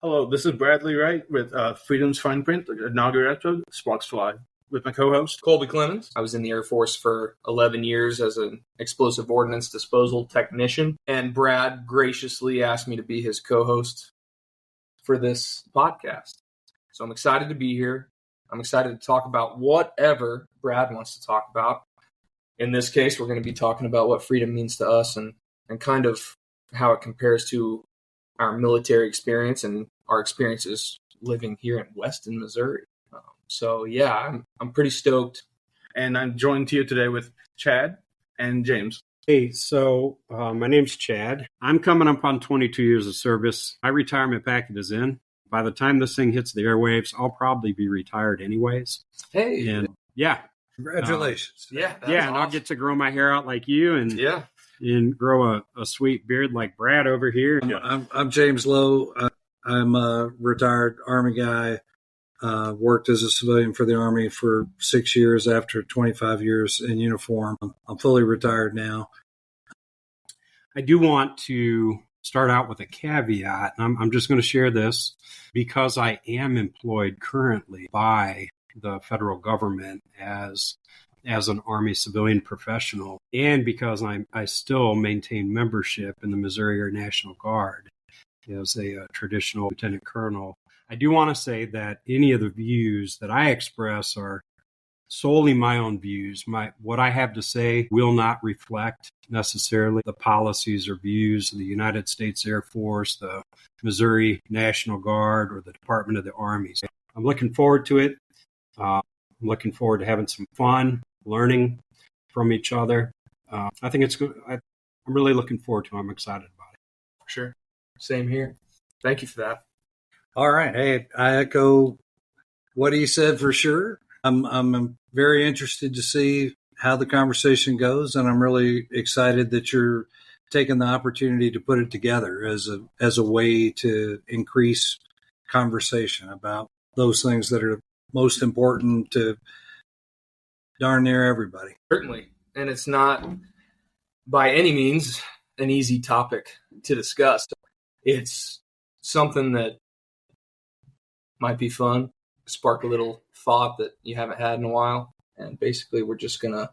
Hello, this is Bradley Wright with Freedom's Fine Print, the inaugural episode, Sparks Fly, with my co-host, Colby Clemens. I was in the Air Force for 11 years as an explosive ordnance disposal technician, and Brad graciously asked me to be his co-host for this podcast. So I'm excited to be here. I'm excited to talk about whatever Brad wants to talk about. In this case, we're going to be talking about what freedom means to us and kind of how it compares to our military experience and our experiences living here in Weston, Missouri. I'm pretty stoked. And I'm joined here today with Chad and James. Hey, so my name's Chad. I'm coming up on 22 years of service. My retirement packet is in. By the time this thing hits the airwaves, I'll probably be retired anyways. Hey. And yeah. Congratulations. And awesome. I'll get to grow my hair out like you and grow a sweet beard like Brad over here. I'm James Lowe. I'm a retired Army guy. Worked as a civilian for the Army for 6 years after 25 years in uniform. I'm fully retired now. I do want to start out with a caveat. I'm just going to share this because I am employed currently by the federal government as an Army civilian professional, and because I still maintain membership in the Missouri Air National Guard as a traditional lieutenant colonel. I do want to say that any of the views that I express are solely my own views. What I have to say will not reflect necessarily the policies or views of the United States Air Force, the Missouri National Guard, or the Department of the Army. So I'm looking forward to it. I'm looking forward to having some fun, learning from each other. I think it's good. I'm really looking forward to it. I'm excited about it. For sure. Same here. Thank you for that. All right. Hey, I echo what he said for sure. I'm very interested to see how the conversation goes, and I'm really excited that you're taking the opportunity to put it together as a way to increase conversation about those things that are most important to darn near everybody. Certainly. And it's not by any means an easy topic to discuss. It's something that might be fun, spark a little thought that you haven't had in a while. And basically, we're just going to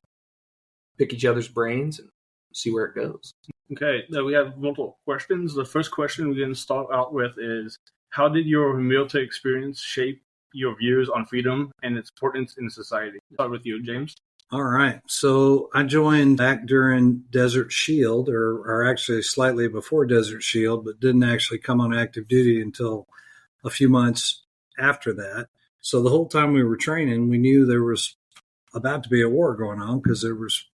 pick each other's brains and see where it goes. Okay, now we have multiple questions. The first question we're going to start out with is, how did your military experience shape your views on freedom and its importance in society? Start with you, James. All right. So I joined back during Desert Shield, or actually slightly before Desert Shield, but didn't actually come on active duty until a few months after that. So the whole time we were training, we knew there was about to be a war going on because there was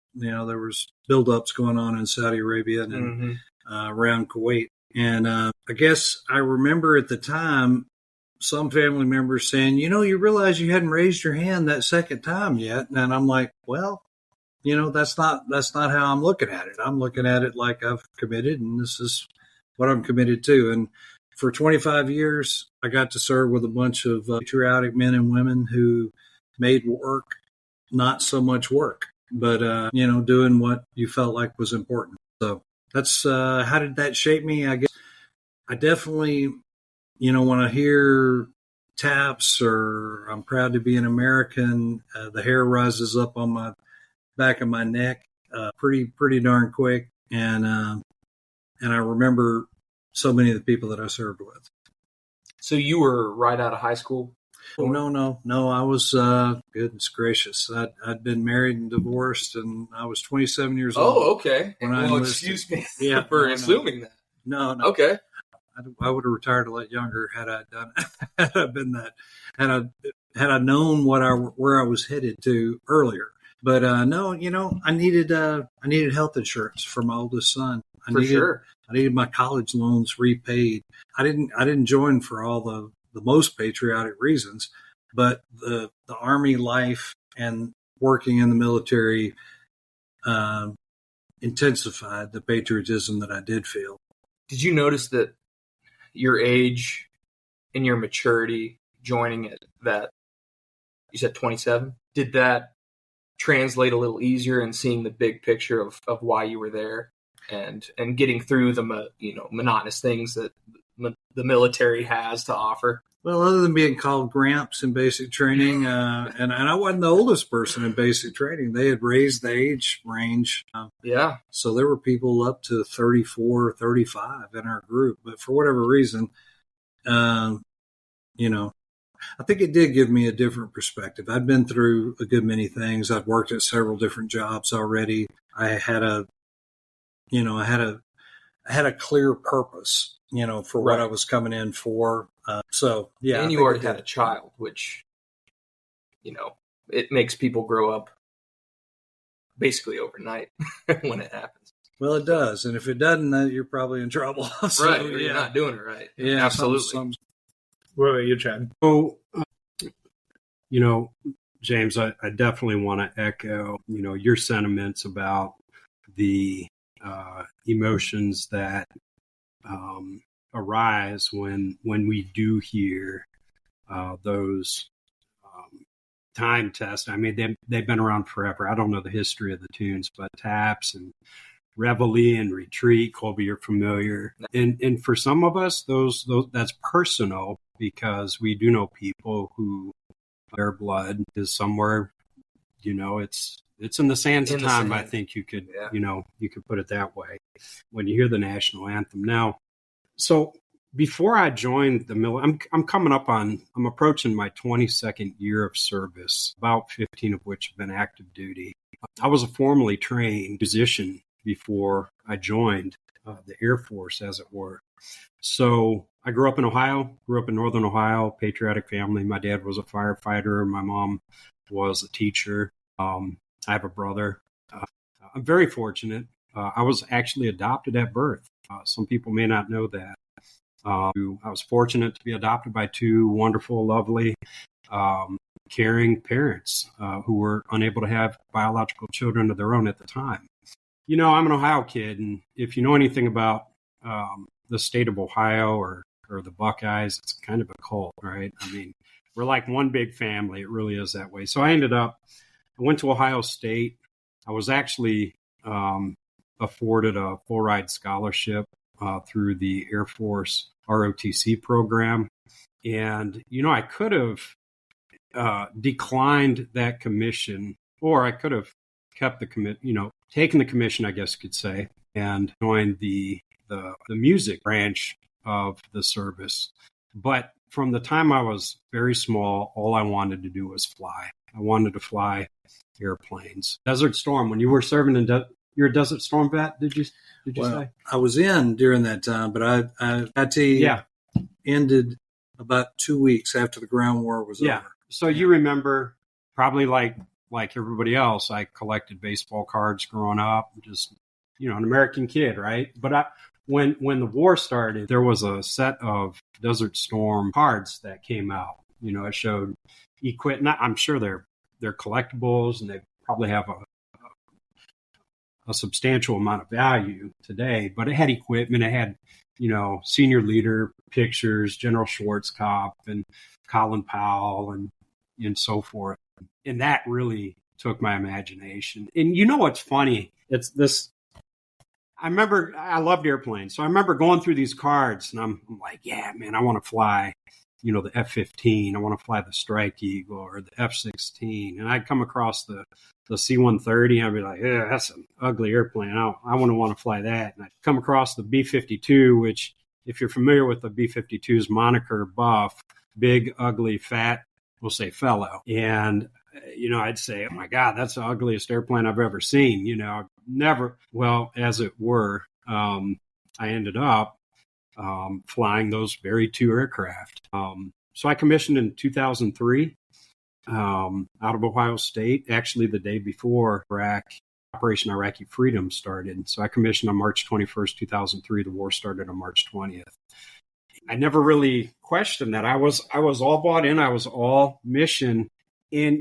buildups going on in Saudi Arabia and around Kuwait. And I guess I remember at the time some family members saying, you realize you hadn't raised your hand that second time yet. And I'm like, well, that's not how I'm looking at it. I'm looking at it like I've committed, and this is what I'm committed to. And for 25 years, I got to serve with a bunch of patriotic men and women who made work not so much work, but, doing what you felt like was important. So that's how did that shape me? I guess I definitely, when I hear TAPS or I'm proud to be an American, the hair rises up on my back of my neck pretty darn quick. And I remember so many of the people that I served with. So you were right out of high school? Oh, no. I was, goodness gracious. I'd been married and divorced, and I was 27 years old. Oh, okay. Excuse me for assuming that. No. Okay. I would have retired a lot younger had I done had I been that had I known where I was headed to earlier. But no, I needed health insurance for my oldest son. I needed my college loans repaid. I didn't join for all the most patriotic reasons, but the Army life and working in the military intensified the patriotism that I did feel. Did you notice that your age and your maturity joining it, that you said 27, did that translate a little easier in seeing the big picture of why you were there and getting through the monotonous things that the military has to offer. Well, other than being called Gramps in basic training, and I wasn't the oldest person in basic training, they had raised the age range. Yeah. So there were people up to 34, 35 in our group. But for whatever reason, I think it did give me a different perspective. I'd been through a good many things. I'd worked at several different jobs already. I had a clear purpose, for what I was coming in for. And you already had a child, which, it makes people grow up basically overnight when it happens. Well, it does. And if it doesn't, then you're probably in trouble. So, right. You're not doing it right. Yeah, absolutely. What about you, Chad? So, James, I definitely want to echo, your sentiments about the emotions that arise when we do hear those time tests. I mean, they've been around forever. I don't know the history of the tunes, but taps and reveille and retreat, Colby, you're familiar. And for some of us, those that's personal, because we do know people who their blood is somewhere, it's in the sands of time. I think you could, you could put it that way when you hear the national anthem. Now, so before I joined the military, I'm approaching my 22nd year of service, about 15 of which have been active duty. I was a formally trained musician before I joined the Air Force, as it were. So I grew up in Ohio, Northern Ohio, patriotic family. My dad was a firefighter. My mom was a teacher. I have a brother. I'm very fortunate. I was actually adopted at birth. Some people may not know that. I was fortunate to be adopted by two wonderful, lovely, caring parents who were unable to have biological children of their own at the time. I'm an Ohio kid, and if you know anything about the state of Ohio or the Buckeyes, it's kind of a cult, right? I mean, we're like one big family. It really is that way. So I went to Ohio State. I was actually afforded a full ride scholarship through the Air Force ROTC program. And, I could have declined that commission, or I could have kept the taken the commission, I guess you could say, and joined the music branch of the service. But from the time I was very small, all I wanted to do was fly. I wanted to fly airplanes. Desert Storm, when you were serving in you're a Desert Storm vet, did you say? I was in during that time, but I ended about 2 weeks after the ground war was over. So you remember, probably like everybody else, I collected baseball cards growing up, just, an American kid, right? But when the war started, there was a set of Desert Storm cards that came out. It showed equipment. I'm sure they're collectibles, and they probably have a substantial amount of value today, but it had equipment. It had, senior leader pictures, General Schwarzkopf and Colin Powell and so forth. And that really took my imagination. And what's funny? It's this. I loved airplanes. So I remember going through these cards, and I'm like, yeah, man, I want to fly, the F-15. I want to fly the Strike Eagle or the F-16. And I'd come across the C-130, and I'd be like, yeah, that's an ugly airplane. I wouldn't want to fly that. And I'd come across the B-52, which, if you're familiar with the B-52's moniker, Buff, big, ugly, fat, we'll say fellow. And, I'd say, oh my God, that's the ugliest airplane I've ever seen. Never, well, as it were, I ended up flying those very two aircraft. So I commissioned in 2003 out of Ohio State, actually the day before Operation Iraqi Freedom started. So I commissioned on March 21st, 2003. The war started on March 20th. I never really questioned that. I was all bought in. I was all mission. And,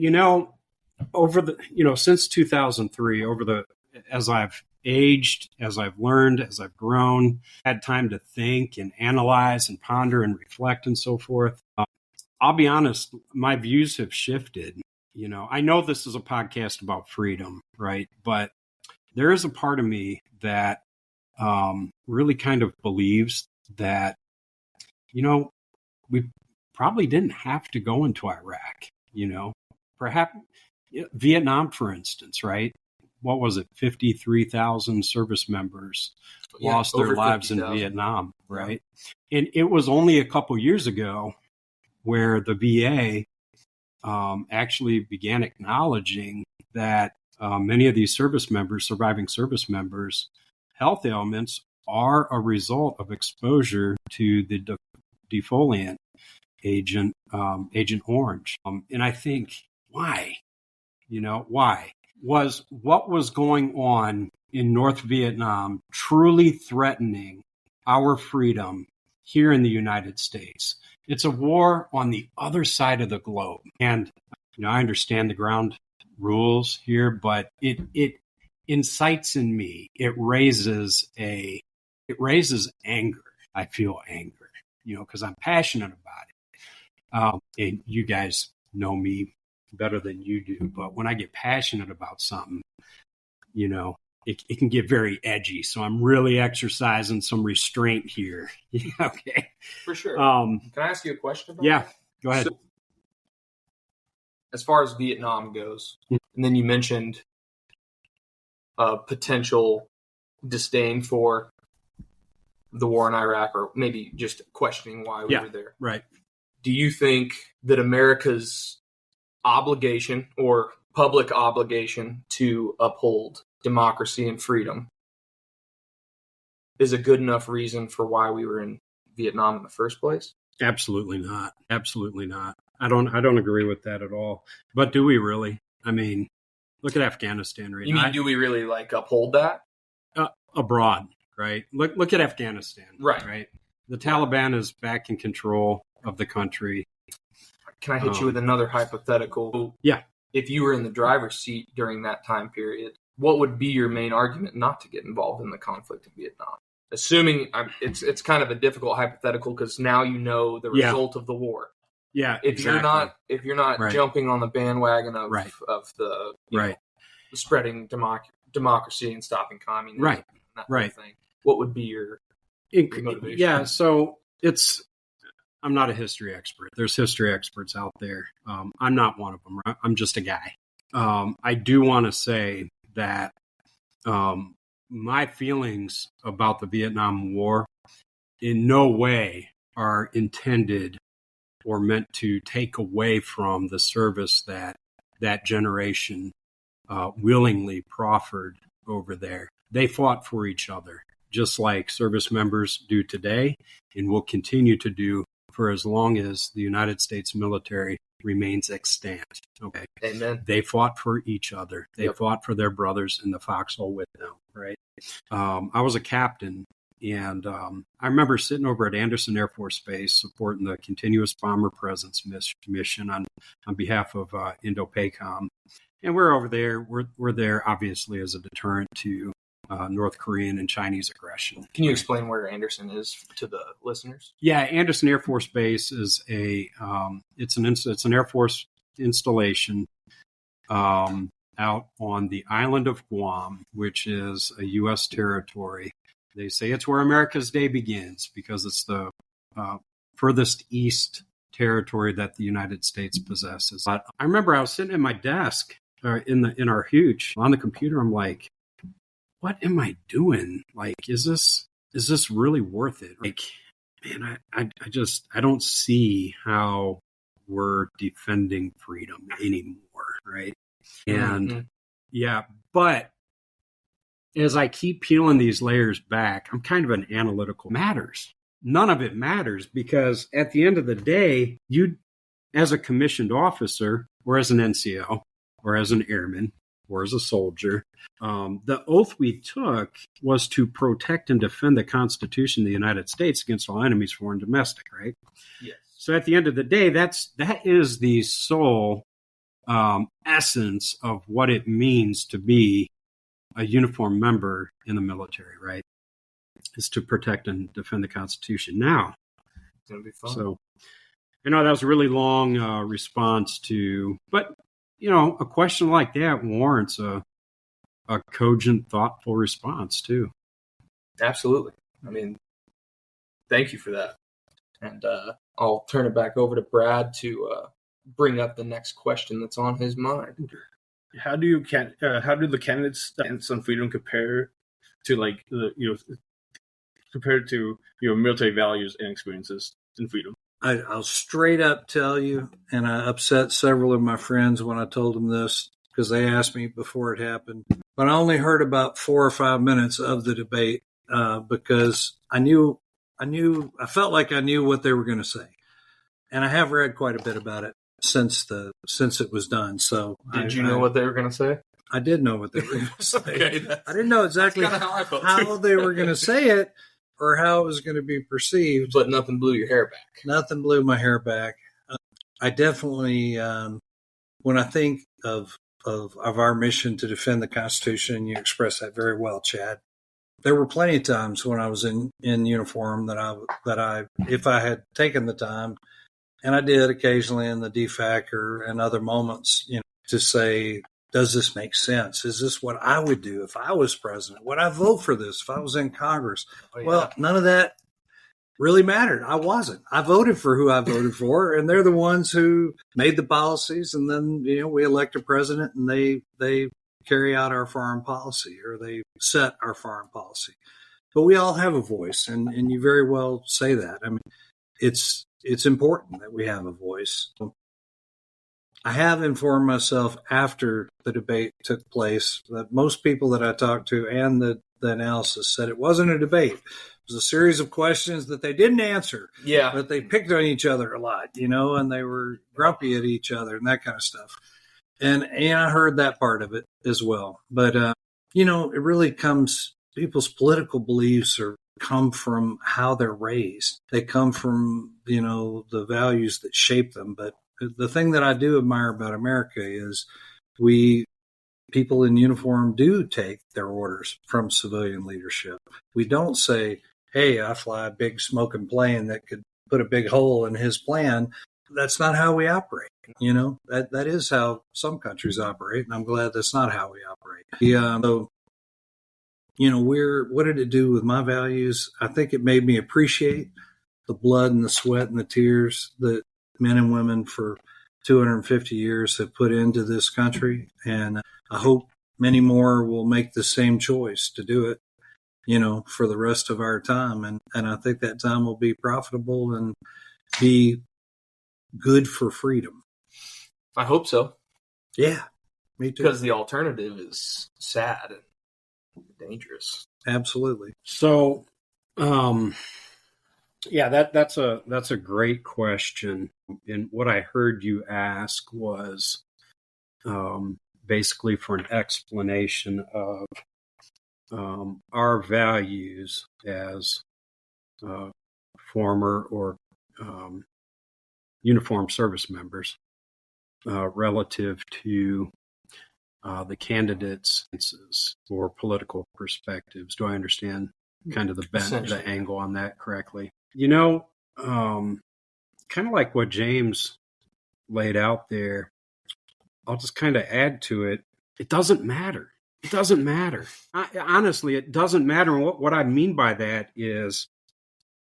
since 2003, as I've aged, as I've learned, as I've grown, had time to think and analyze and ponder and reflect and so forth. I'll be honest, my views have shifted. I know this is a podcast about freedom, right? But there is a part of me that really kind of believes that we probably didn't have to go into Iraq, perhaps Vietnam, for instance, right? What was it? 53,000 service members lost their lives 50,000. in Vietnam, right? And it was only a couple years ago where the VA actually began acknowledging that many of these surviving service members, health ailments are a result of exposure to the defoliant agent, Agent Orange. And I think, why? Why? Was what was going on in North Vietnam truly threatening our freedom here in the United States? It's a war on the other side of the globe. And, I understand the ground rules here, but it incites in me. It raises anger. I feel anger, because I'm passionate about it. And you guys know me better than you do, but when I get passionate about something, it can get very edgy. So I'm really exercising some restraint here. Okay. For sure. Can I ask you a question about that? Go ahead. So, as far as Vietnam goes, and then you mentioned potential disdain for the war in Iraq, or maybe just questioning why we were there. Right. Do you think that America's obligation or public obligation to uphold democracy and freedom is a good enough reason for why we were in Vietnam in the first place? Absolutely not. Absolutely not. I don't agree with that at all. But do we really? I mean, look at Afghanistan right now. You mean, do we really uphold that? Abroad, right? Look at Afghanistan. Right. The Taliban is back in control of the country. Can I hit you with another hypothetical? Yeah. If you were in the driver's seat during that time period, what would be your main argument not to get involved in the conflict in Vietnam? Assuming it's kind of a difficult hypothetical because now you know the result of the war. Yeah. If you're not right. jumping on the bandwagon of the spreading democracy and stopping communism, right, and that kind of thing, what would be your motivation? Yeah. So I'm not a history expert. There's history experts out there. I'm not one of them. Right? I'm just a guy. I do want to say that my feelings about the Vietnam War in no way are intended or meant to take away from the service that generation willingly proffered over there. They fought for each other, just like service members do today and will continue to do for as long as the United States military remains extant. Okay. Amen. They fought for each other. They fought for their brothers in the foxhole with them, right? I was a captain, and I remember sitting over at Anderson Air Force Base supporting the Continuous Bomber Presence mission on behalf of Indo-PACOM. And we're over there. We're there, obviously, as a deterrent to North Korean and Chinese aggression. Can you explain where Anderson is to the listeners? Yeah, Anderson Air Force Base is it's an Air Force installation out on the island of Guam, which is a U.S. territory. They say it's where America's Day begins because it's the furthest east territory that the United States possesses. But I remember I was sitting at my desk in our huge on the computer. I'm like, what am I doing? Like, is this really worth it? Like, man, I don't see how we're defending freedom anymore, right? And but as I keep peeling these layers back, I'm kind of an analytical matters. None of it matters because at the end of the day, you, as a commissioned officer or as an NCO or as an airman or as a soldier, the oath we took was to protect and defend the Constitution of the United States against all enemies, foreign and domestic, right? Yes. So at the end of the day, that is the sole essence of what it means to be a uniformed member in the military, right? Is to protect and defend the Constitution. Now, it's going to be fun. So, that was a really long response to, but, a question like that warrants a cogent, thoughtful response, too. Absolutely. I mean, thank you for that. And I'll turn it back over to Brad to bring up the next question that's on his mind. How do the candidates' stance on freedom compare to compared to your military values and experiences in freedom? I'll straight up tell you, and I upset several of my friends when I told them this because they asked me before it happened. But I only heard about 4 or 5 minutes of the debate because I felt like I knew what they were going to say, and I have read quite a bit about it since it was done. So did you know what they were going to say? I did know what they were going to say. Okay, I didn't know exactly how they were going to say it or how it was going to be perceived. But nothing blew your hair back. Nothing blew my hair back. I definitely, when I think of our mission to defend the Constitution, you express that very well, Chad. There were plenty of times when I was in uniform that I, if I had taken the time, and I did occasionally in the DFAC or in other moments, to say, does this make sense? Is this what I would do if I was president? Would I vote for this if I was in Congress? Oh, yeah. Well, none of that really mattered. I wasn't. I voted for who I voted for, and they're the ones who made the policies, and then we elect a president, and they carry out our foreign policy, or they set our foreign policy. But we all have a voice, and you very well say that. I mean, it's important that we have a voice. I have informed myself after the debate took place that most people that I talked to and the analysis said it wasn't a debate. It was a series of questions that they didn't answer. Yeah. But they picked on each other a lot, and they were grumpy at each other and that kind of stuff. And I heard that part of it as well. But, it really people's political beliefs come from how they're raised. They come from, the values that shape them. But the thing that I do admire about America is people in uniform do take their orders from civilian leadership. We don't say, hey, I fly a big smoking plane that could put a big hole in his plan. That's not how we operate. That is how some countries operate, and I'm glad that's not how we operate. What did it do with my values? I think it made me appreciate the blood and the sweat and the tears that men and women for 250 years have put into this country. And I hope many more will make the same choice to do it, for the rest of our time. And I think that time will be profitable and be good for freedom. I hope so. Yeah, me too. Because the alternative is sad and dangerous. Absolutely. So, yeah, that's a great question. And what I heard you ask was basically for an explanation of our values as former or uniformed service members relative to the candidates' or political perspectives. Do I understand kind of the angle on that correctly? Kind of like what James laid out there, I'll just kind of add to it. It doesn't matter. It doesn't matter. Honestly, it doesn't matter. And what I mean by that is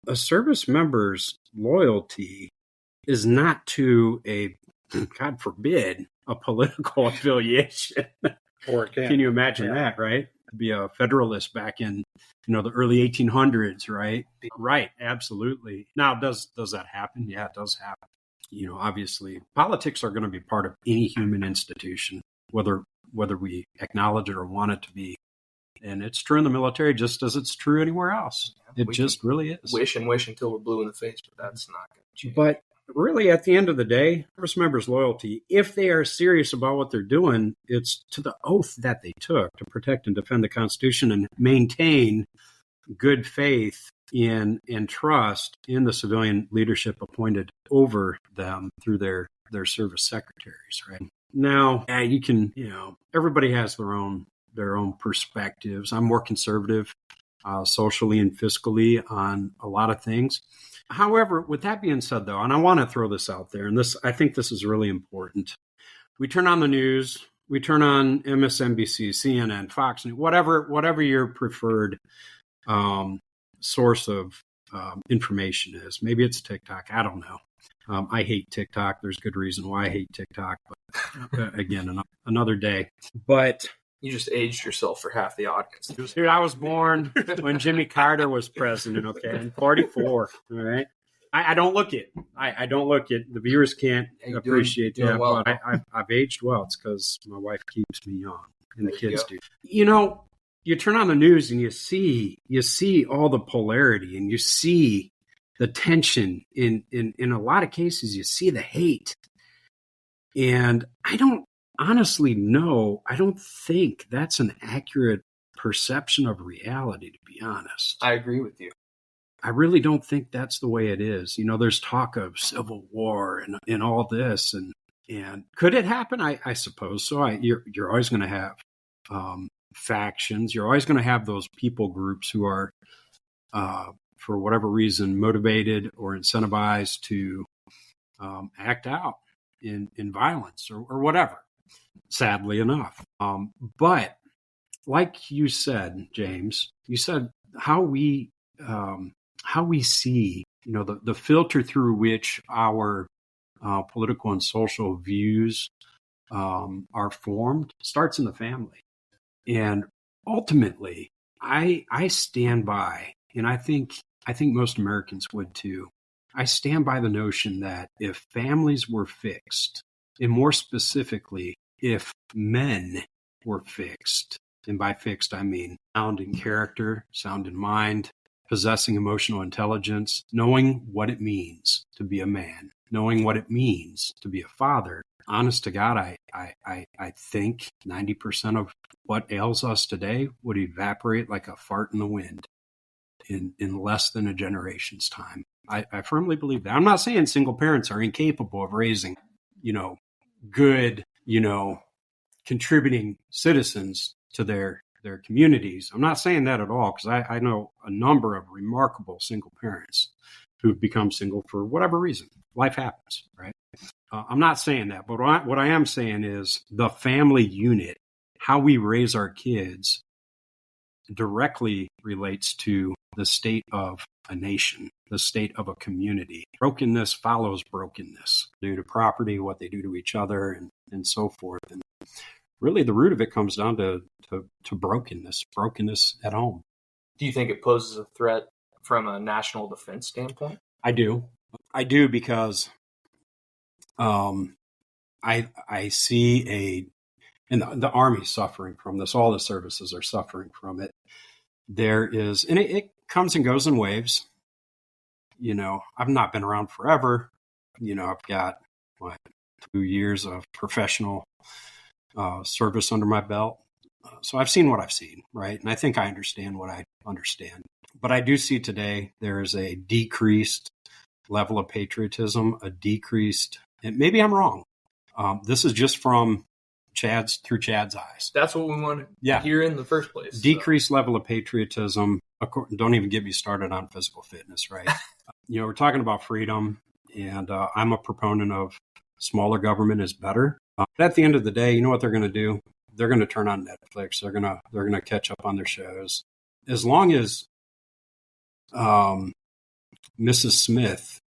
a service member's loyalty is not to God forbid, a political affiliation. Or can you imagine that, right? Be a Federalist back in the early 1800s, right? Right, absolutely. Now, does that happen? Yeah, it does happen. Obviously, politics are going to be part of any human institution, whether we acknowledge it or want it to be. And it's true in the military just as it's true anywhere else. It just really is. Wish and wish until we're blue in the face, but that's not going to change. But really, at the end of the day, service members' loyalty, if they are serious about what they're doing, it's to the oath that they took to protect and defend the Constitution and maintain good faith in and trust in the civilian leadership appointed over them through their service secretaries, right? Now, you can, everybody has their own perspectives. I'm more conservative socially and fiscally on a lot of things. However, with that being said, though, and I want to throw this out there, and I think this is really important. We turn on the news, we turn on MSNBC, CNN, Fox News, whatever your preferred source of information is. Maybe it's TikTok. I don't know. I hate TikTok. There's good reason why I hate TikTok, but again, another day. But You just aged yourself for half the audience. dude, I was born when Jimmy Carter was president. Okay, I'm 44. All right. I don't look it. I don't look it. The viewers can't appreciate that. Well. But I've aged well. It's because my wife keeps me young, and the There you kids go. do. You turn on the news and you see all the polarity, and you see the tension. In a lot of cases, you see the hate, and I don't honestly know. I don't think that's an accurate perception of reality, to be honest. I agree with you. I really don't think that's the way it is. There's talk of civil war and all this, and could it happen? I suppose so. You're always going to have factions. You're always going to have those people groups who are, for whatever reason, motivated or incentivized to act out in violence or whatever. Sadly enough, but like you said, James, you said how we see, the filter through which our political and social views are formed starts in the family. And ultimately, I stand by, and I think most Americans would too. I stand by the notion that if families were fixed, and more specifically, if men were fixed, and by fixed I mean sound in character, sound in mind, possessing emotional intelligence, knowing what it means to be a man, knowing what it means to be a father. Honest to God, I think 90% of what ails us today would evaporate like a fart in the wind in less than a generation's time. I firmly believe that. I'm not saying single parents are incapable of raising, good, contributing citizens to their communities. I'm not saying that at all, because I know a number of remarkable single parents who've become single for whatever reason. Life happens, right? I'm not saying that, but what I am saying is the family unit, how we raise our kids, directly relates to the state of a nation, the state of a community. Brokenness follows brokenness due to property, what they do to each other, and so forth. And really, the root of it comes down to brokenness at home. Do you think it poses a threat from a national defense standpoint? I do because I see and the Army's suffering from this. All the services are suffering from it. There is, and it comes and goes in waves. I've not been around forever. I've got 2 years of professional service under my belt. So I've seen what I've seen, right? And I think I understand what I understand. But I do see today there is a decreased level of patriotism, and maybe I'm wrong. This is just from through Chad's eyes. That's what we want to hear in the first place. Decreased level of patriotism. Don't even get me started on physical fitness, right? We're talking about freedom, and I'm a proponent of smaller government is better. But at the end of the day, you know what they're going to do? They're going to turn on Netflix. They're going to catch up on their shows. As long as Mrs. Smith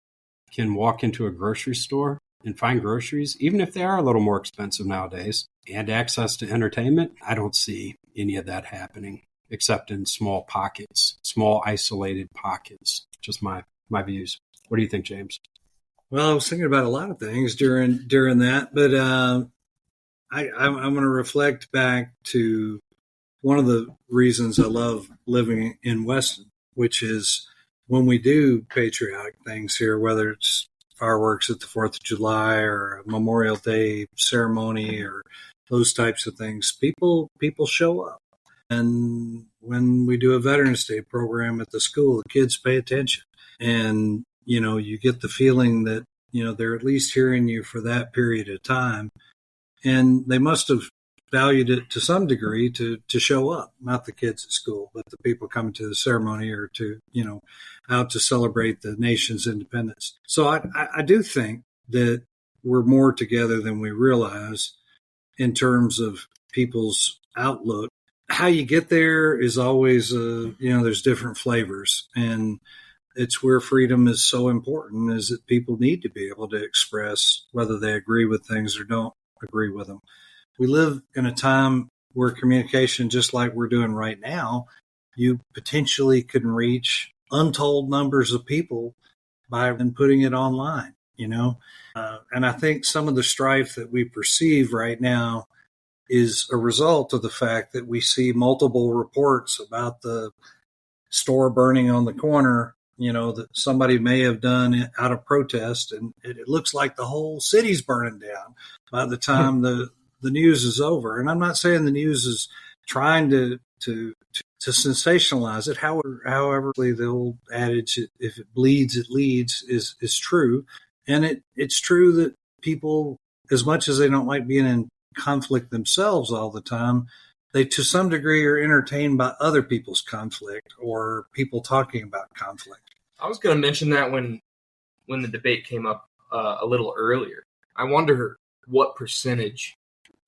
can walk into a grocery store and find groceries, even if they are a little more expensive nowadays, and access to entertainment, I don't see any of that happening, except in small pockets, small isolated pockets. Just my views. What do you think, James? Well, I was thinking about a lot of things during that, but I'm going to reflect back to one of the reasons I love living in Weston, which is when we do patriotic things here, whether it's fireworks at the 4th of July or a Memorial Day ceremony or those types of things, people show up. And when we do a Veterans Day program at the school, the kids pay attention. And, you get the feeling that, they're at least hearing you for that period of time. And they must have valued it to some degree to show up, not the kids at school, but the people coming to the ceremony or to, out to celebrate the nation's independence. So I do think that we're more together than we realize in terms of people's outlook. How you get there is always, there's different flavors. And it's where freedom is so important, is that people need to be able to express whether they agree with things or don't agree with them. We live in a time where communication, just like we're doing right now, you potentially can reach untold numbers of people by putting it online, and I think some of the strife that we perceive right now is a result of the fact that we see multiple reports about the store burning on the corner, that somebody may have done out of protest, and it looks like the whole city's burning down by the time the news is over. And I'm not saying the news is trying to sensationalize it. However, the old adage, if it bleeds, it leads, is true. And it's true that people, as much as they don't like being in conflict themselves all the time, they to some degree are entertained by other people's conflict or people talking about conflict. I was going to mention that when the debate came up a little earlier. I wonder what percentage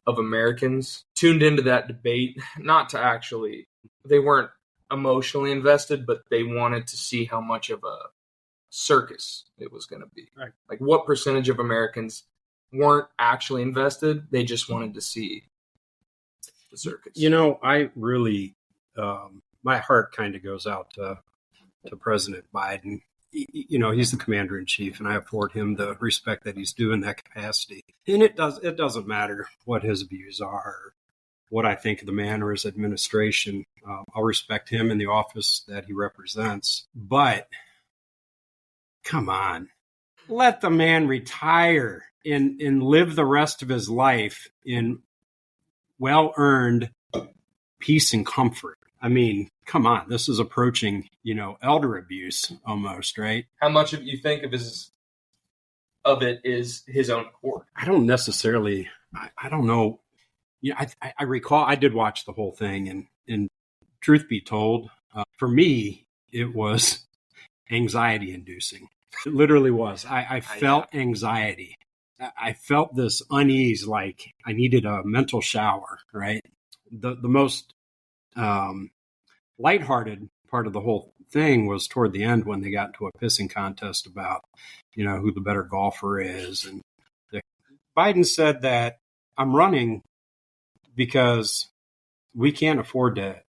of Americans tuned into that debate, not to actually, they weren't emotionally invested, but they wanted to see how much of a circus it was going to be. Right. Like, what percentage of Americans weren't actually invested? They just wanted to see the circus. I really, my heart kind of goes out to President Biden. He's the commander in chief, and I afford him the respect that he's due in that capacity. And it doesn't matter what his views are, or what I think of the man or his administration. I'll respect him in the office that he represents. But come on, let the man retire and live the rest of his life in well-earned peace and comfort. I mean, come on, this is approaching, elder abuse almost, right? How much of you think of it is his own accord? I don't necessarily, I don't know. I recall I did watch the whole thing, and truth be told, for me, it was anxiety inducing. It literally was. I felt anxiety. I felt this unease, like I needed a mental shower, right? The most lighthearted part of the whole thing was toward the end when they got into a pissing contest about, who the better golfer is. And Biden said that I'm running because we can't afford to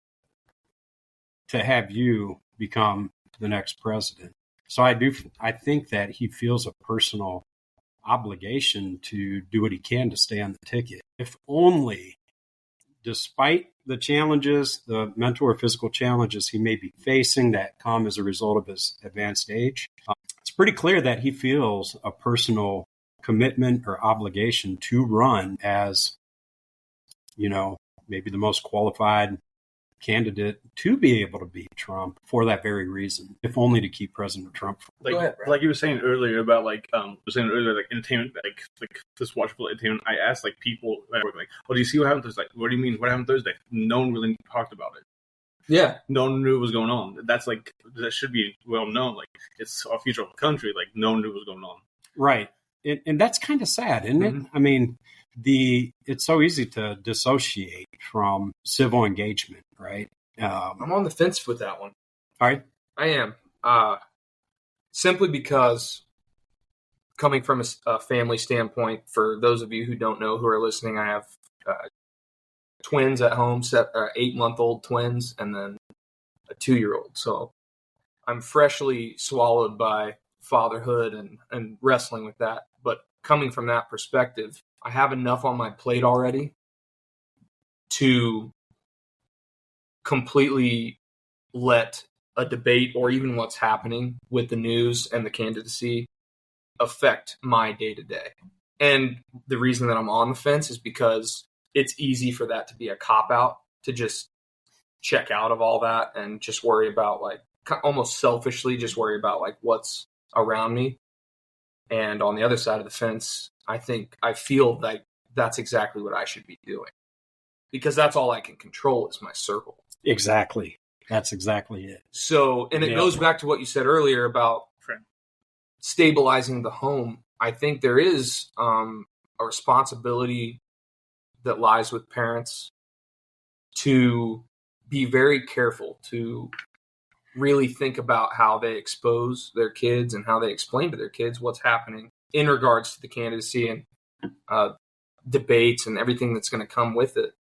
have you become the next president. So I think that he feels a personal obligation to do what he can to stay on the ticket. If only, despite the challenges, the mental or physical challenges he may be facing that come as a result of his advanced age, it's pretty clear that he feels a personal commitment or obligation to run as, maybe the most qualified candidate to be able to beat Trump for that very reason, if only to keep President Trump. Like, Go ahead, Brad. like you were saying earlier about entertainment, like this watchable entertainment. I asked people at work, "Oh, do you see what happened Thursday?" What do you mean? What happened Thursday? No one really talked about it. Yeah, no one knew what was going on. That should be well known. It's our future of the country. No one knew what was going on. Right, and that's kind of sad, isn't it? I mean, it's so easy to dissociate from civil engagement, right? I'm on the fence with that one. All right. I am. Simply because, coming from a family standpoint, for those of you who don't know, who are listening, I have twins at home, 8-month-old twins, and then a 2-year-old. So I'm freshly swallowed by fatherhood and wrestling with that. But coming from that perspective, I have enough on my plate already to completely let a debate or even what's happening with the news and the candidacy affect my day-to-day. And the reason that I'm on the fence is because it's easy for that to be a cop-out, to just check out of all that and just worry about, almost selfishly just worry about what's around me. And on the other side of the fence, I feel like that's exactly what I should be doing, because that's all I can control is my circle. Exactly. That's exactly it. So, and it goes back to what you said earlier about stabilizing the home. I think there is a responsibility that lies with parents to be very careful to really think about how they expose their kids and how they explain to their kids what's happening in regards to the candidacy and debates and everything that's going to come with it,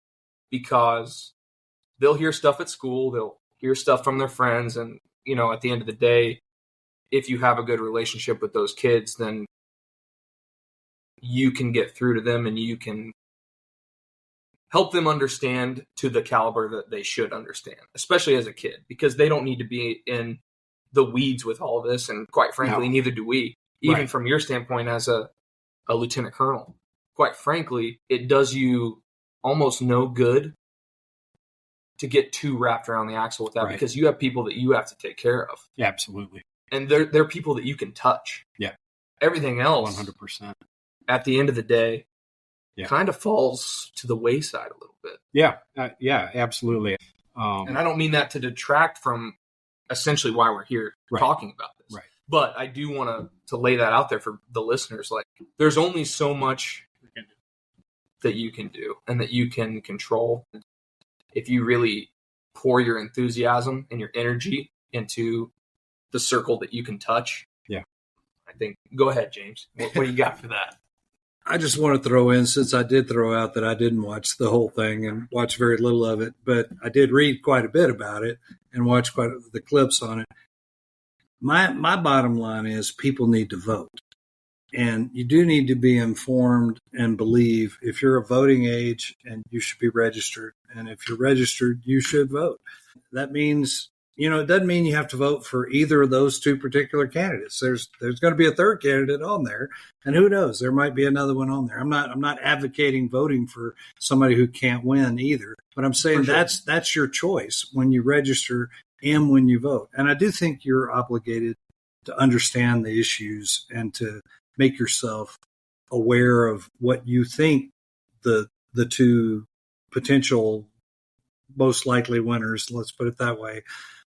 because they'll hear stuff at school, they'll hear stuff from their friends, and at the end of the day, if you have a good relationship with those kids, then you can get through to them and you can help them understand to the caliber that they should understand, especially as a kid, because they don't need to be in the weeds with all of this. And quite frankly, neither do we. Even from your standpoint as a lieutenant colonel, quite frankly, it does you almost no good to get too wrapped around the axle with that, because you have people that you have to take care of. Yeah, absolutely. And they're people that you can touch. Yeah. Everything else, 100%. At the end of the day, kind of falls to the wayside a little bit. Yeah, absolutely. And I don't mean that to detract from essentially why we're here talking about this. Right. But I do want to lay that out there for the listeners. Like, there's only so much that you can do and that you can control if you really pour your enthusiasm and your energy into the circle that you can touch. Yeah. I think, go ahead, James. What do you got for that? I just want to throw in, since I did throw out that I didn't watch the whole thing and watch very little of it, but I did read quite a bit about it and watch quite the clips on it. My bottom line is people need to vote. And you do need to be informed and believe if you're of voting age, and you should be registered. And if you're registered, you should vote. That means, it doesn't mean you have to vote for either of those two particular candidates. There's going to be a third candidate on there, and who knows, there might be another one on there. I'm not advocating voting for somebody who can't win either, but I'm saying that's your choice when you register and when you vote. And I do think you're obligated to understand the issues and to make yourself aware of what you think the two potential most likely winners, let's put it that way,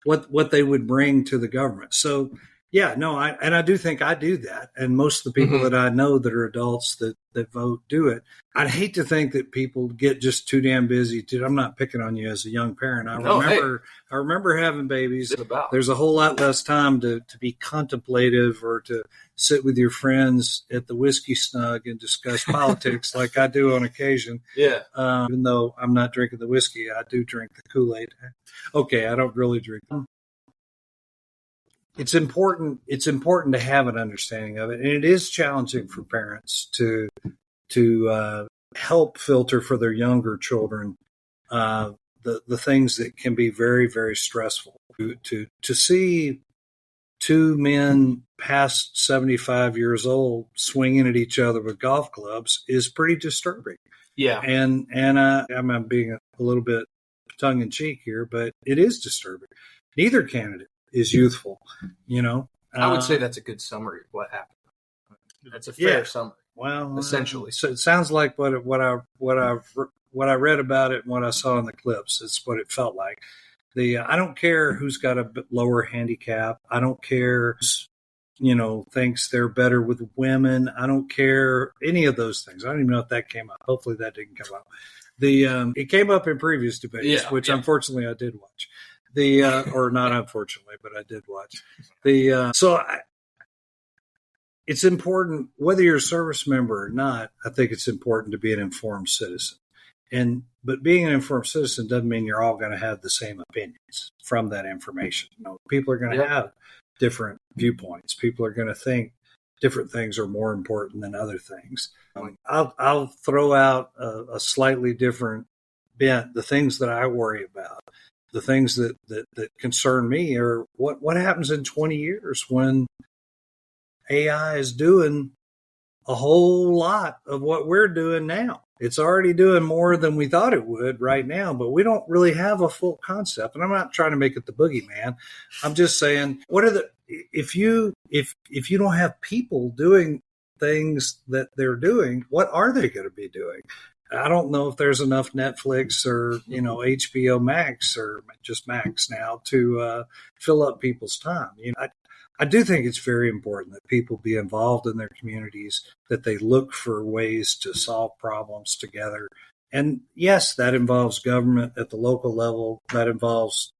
what they would bring to the government. So I do think I do that. And most of the people that I know that are adults that vote do it. I'd hate to think that people get just too damn busy. I'm not picking on you as a young parent. I remember having babies. There's a whole lot less time to be contemplative or to sit with your friends at the whiskey snug and discuss politics like I do on occasion. Yeah. Even though I'm not drinking the whiskey, I do drink the Kool-Aid. Okay, I don't really drink them. It's important to have an understanding of it. And it is challenging for parents to help filter for their younger children the things that can be very, very stressful. To see two men past 75 years old swinging at each other with golf clubs is pretty disturbing. Yeah. And I'm being a little bit tongue in cheek here, but it is disturbing. Neither candidate is youthful, I would say that's a good summary of what happened. That's a fair summary. Well, essentially, so it sounds like what I read about it and what I saw in the clips. It's what it felt like. I don't care who's got a bit lower handicap. I don't care, thinks they're better with women. I don't care any of those things. I don't even know if that came up. Hopefully that didn't come up. It came up in previous debates, which unfortunately I did watch. Or not unfortunately, but I did watch it's important, whether you're a service member or not. I think it's important to be an informed citizen, but being an informed citizen doesn't mean you're all going to have the same opinions from that information. People are going to have different viewpoints. People are going to think different things are more important than other things. I'll throw out a slightly different bent. The things that I worry about, the things that concern me are what happens in 20 years when AI is doing a whole lot of what we're doing now. It's already doing more than we thought it would right now, but we don't really have a full concept. And I'm not trying to make it the boogeyman. I'm just saying, if you don't have people doing things that they're doing, what are they going to be doing? I don't know if there's enough Netflix or, HBO Max or just Max now to fill up people's time. I do think it's very important that people be involved in their communities, that they look for ways to solve problems together. And yes, that involves government at the local level. That involves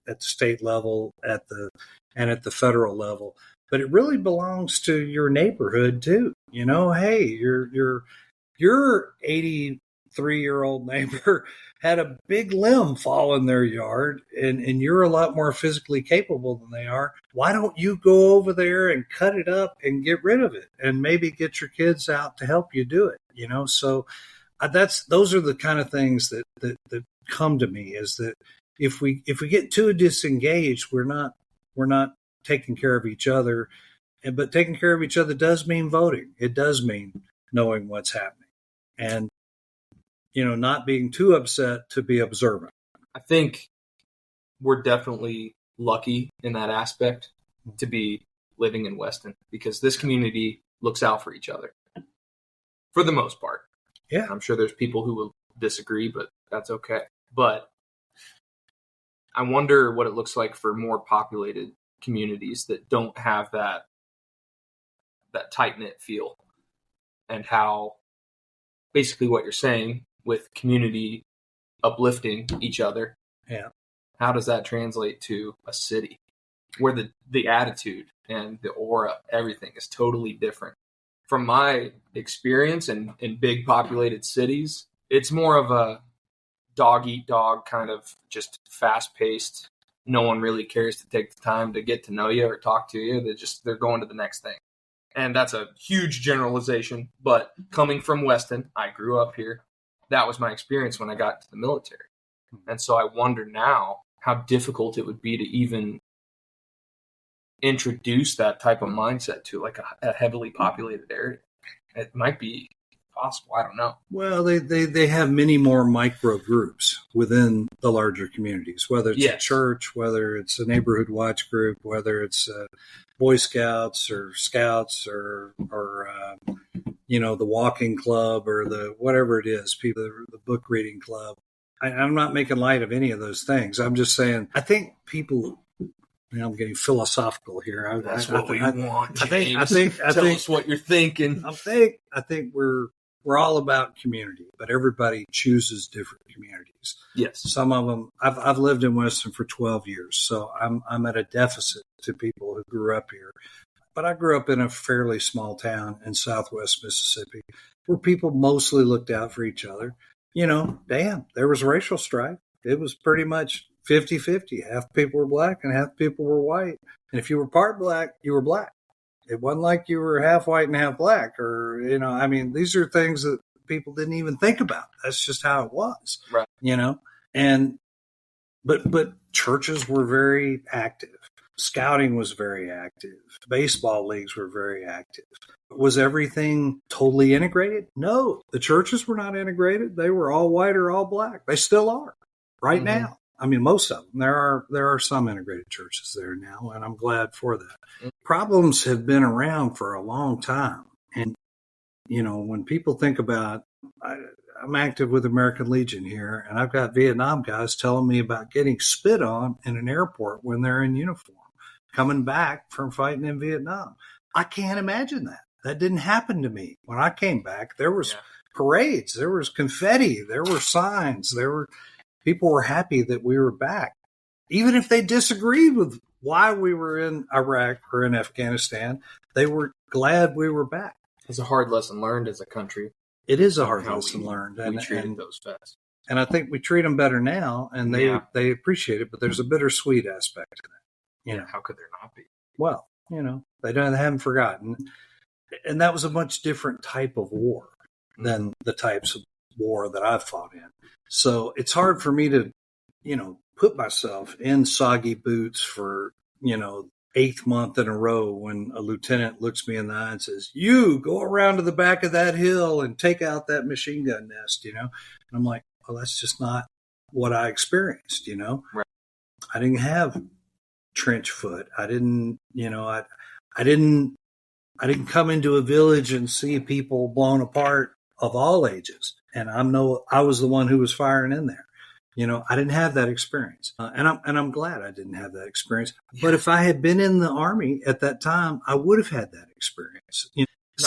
at the state level, at the federal level. But it really belongs to your neighborhood too. Hey, your 83-year-old neighbor had a big limb fall in their yard, and you're a lot more physically capable than they are. Why don't you go over there and cut it up and get rid of it, and maybe get your kids out to help you do it? So those are the kind of things that come to me, is that if we get too disengaged, we're not taking care of each other. But taking care of each other does mean voting. It does mean knowing what's happening, and not being too upset to be observant. I think we're definitely lucky in that aspect to be living in Weston, because this community looks out for each other for the most part. Yeah. I'm sure there's people who will disagree, but that's okay. But I wonder what it looks like for more populated communities that don't have that tight-knit feel, and how basically what you're saying with community uplifting each other. Yeah. How does that translate to a city where the attitude and the aura, everything is totally different? From my experience in big populated cities, it's more of a dog eat dog kind of, just fast paced. No one really cares to take the time to get to know you or talk to you. They're going to the next thing. And that's a huge generalization, but coming from Weston, I grew up here. That was my experience when I got to the military. And so I wonder now how difficult it would be to even introduce that type of mindset to like a heavily populated area. It might be possible. I don't know. Well, they have many more micro groups within the larger communities, whether it's a church, whether it's a neighborhood watch group, whether it's Boy Scouts or Scouts or the walking club or the whatever it is, the book reading club. I'm not making light of any of those things. I'm just saying, I think people. I'm getting philosophical here. That's what we want. I think. Tell us what you're thinking. I think we're all about community, but everybody chooses different communities. Yes. Some of them. I've lived in Weston for 12 years, so I'm at a deficit to people who grew up here. But I grew up in a fairly small town in Southwest Mississippi, where people mostly looked out for each other. There was racial strife. It was pretty much 50-50. Half people were black and half people were white. And if you were part black, you were black. It wasn't like you were half white and half black, or, these are things that people didn't even think about. That's just how it was, right. But churches were very active. Scouting was very active. Baseball leagues were very active. Was everything totally integrated? No, the churches were not integrated. They were all white or all black. They still are right now. Most of them. There are some integrated churches there now, and I'm glad for that. Problems have been around for a long time. And, when people think about, I'm active with American Legion here, and I've got Vietnam guys telling me about getting spit on in an airport when they're in uniform, coming back from fighting in Vietnam. I can't imagine that. That didn't happen to me. When I came back, there was parades, there was confetti, there were signs, people were happy that we were back. Even if they disagreed with why we were in Iraq or in Afghanistan, they were glad we were back. It's a hard lesson learned as a country. It is a hard lesson learned. We treated those vets. And I think we treat them better now, and they appreciate it, but there's a bittersweet aspect to that. How could there not be? Well, they haven't forgotten. And that was a much different type of war than the types of war that I've fought in. So it's hard for me to, put myself in soggy boots for, 8th month in a row when a lieutenant looks me in the eye and says, "You go around to the back of that hill and take out that machine gun nest," And I'm like, well, that's just not what I experienced, Right. I didn't have trench foot. I didn't, I didn't come into a village and see people blown apart of all ages. And I was the one who was firing in there. I didn't have that experience, and I'm glad I didn't have that experience. Yeah. But if I had been in the Army at that time, I would have had that experience.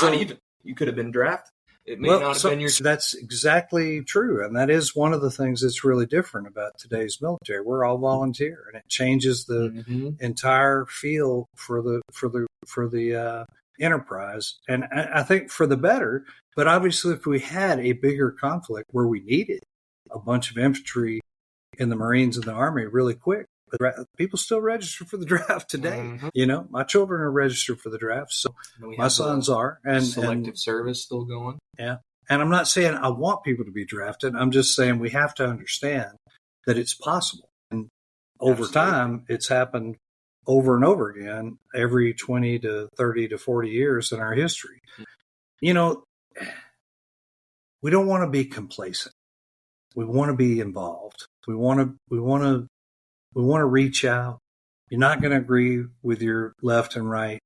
Not even. You could have been drafted. It may not have been your. That's exactly true, and that is one of the things that's really different about today's military. We're all volunteer, and it changes the entire feel for the enterprise, and I think for the better. But obviously, if we had a bigger conflict where we needed a bunch of infantry in the Marines and the Army really quick, but people still register for the draft today. You know, my children are registered for the draft, so my sons are. And selective service still going. Yeah. And I'm not saying I want people to be drafted. I'm just saying we have to understand that it's possible. And over time, it's happened over and over again every 20 to 30 to 40 years in our history. You know, we don't want to be complacent. We want to be involved. We want to reach out. You're not going to agree with your left and right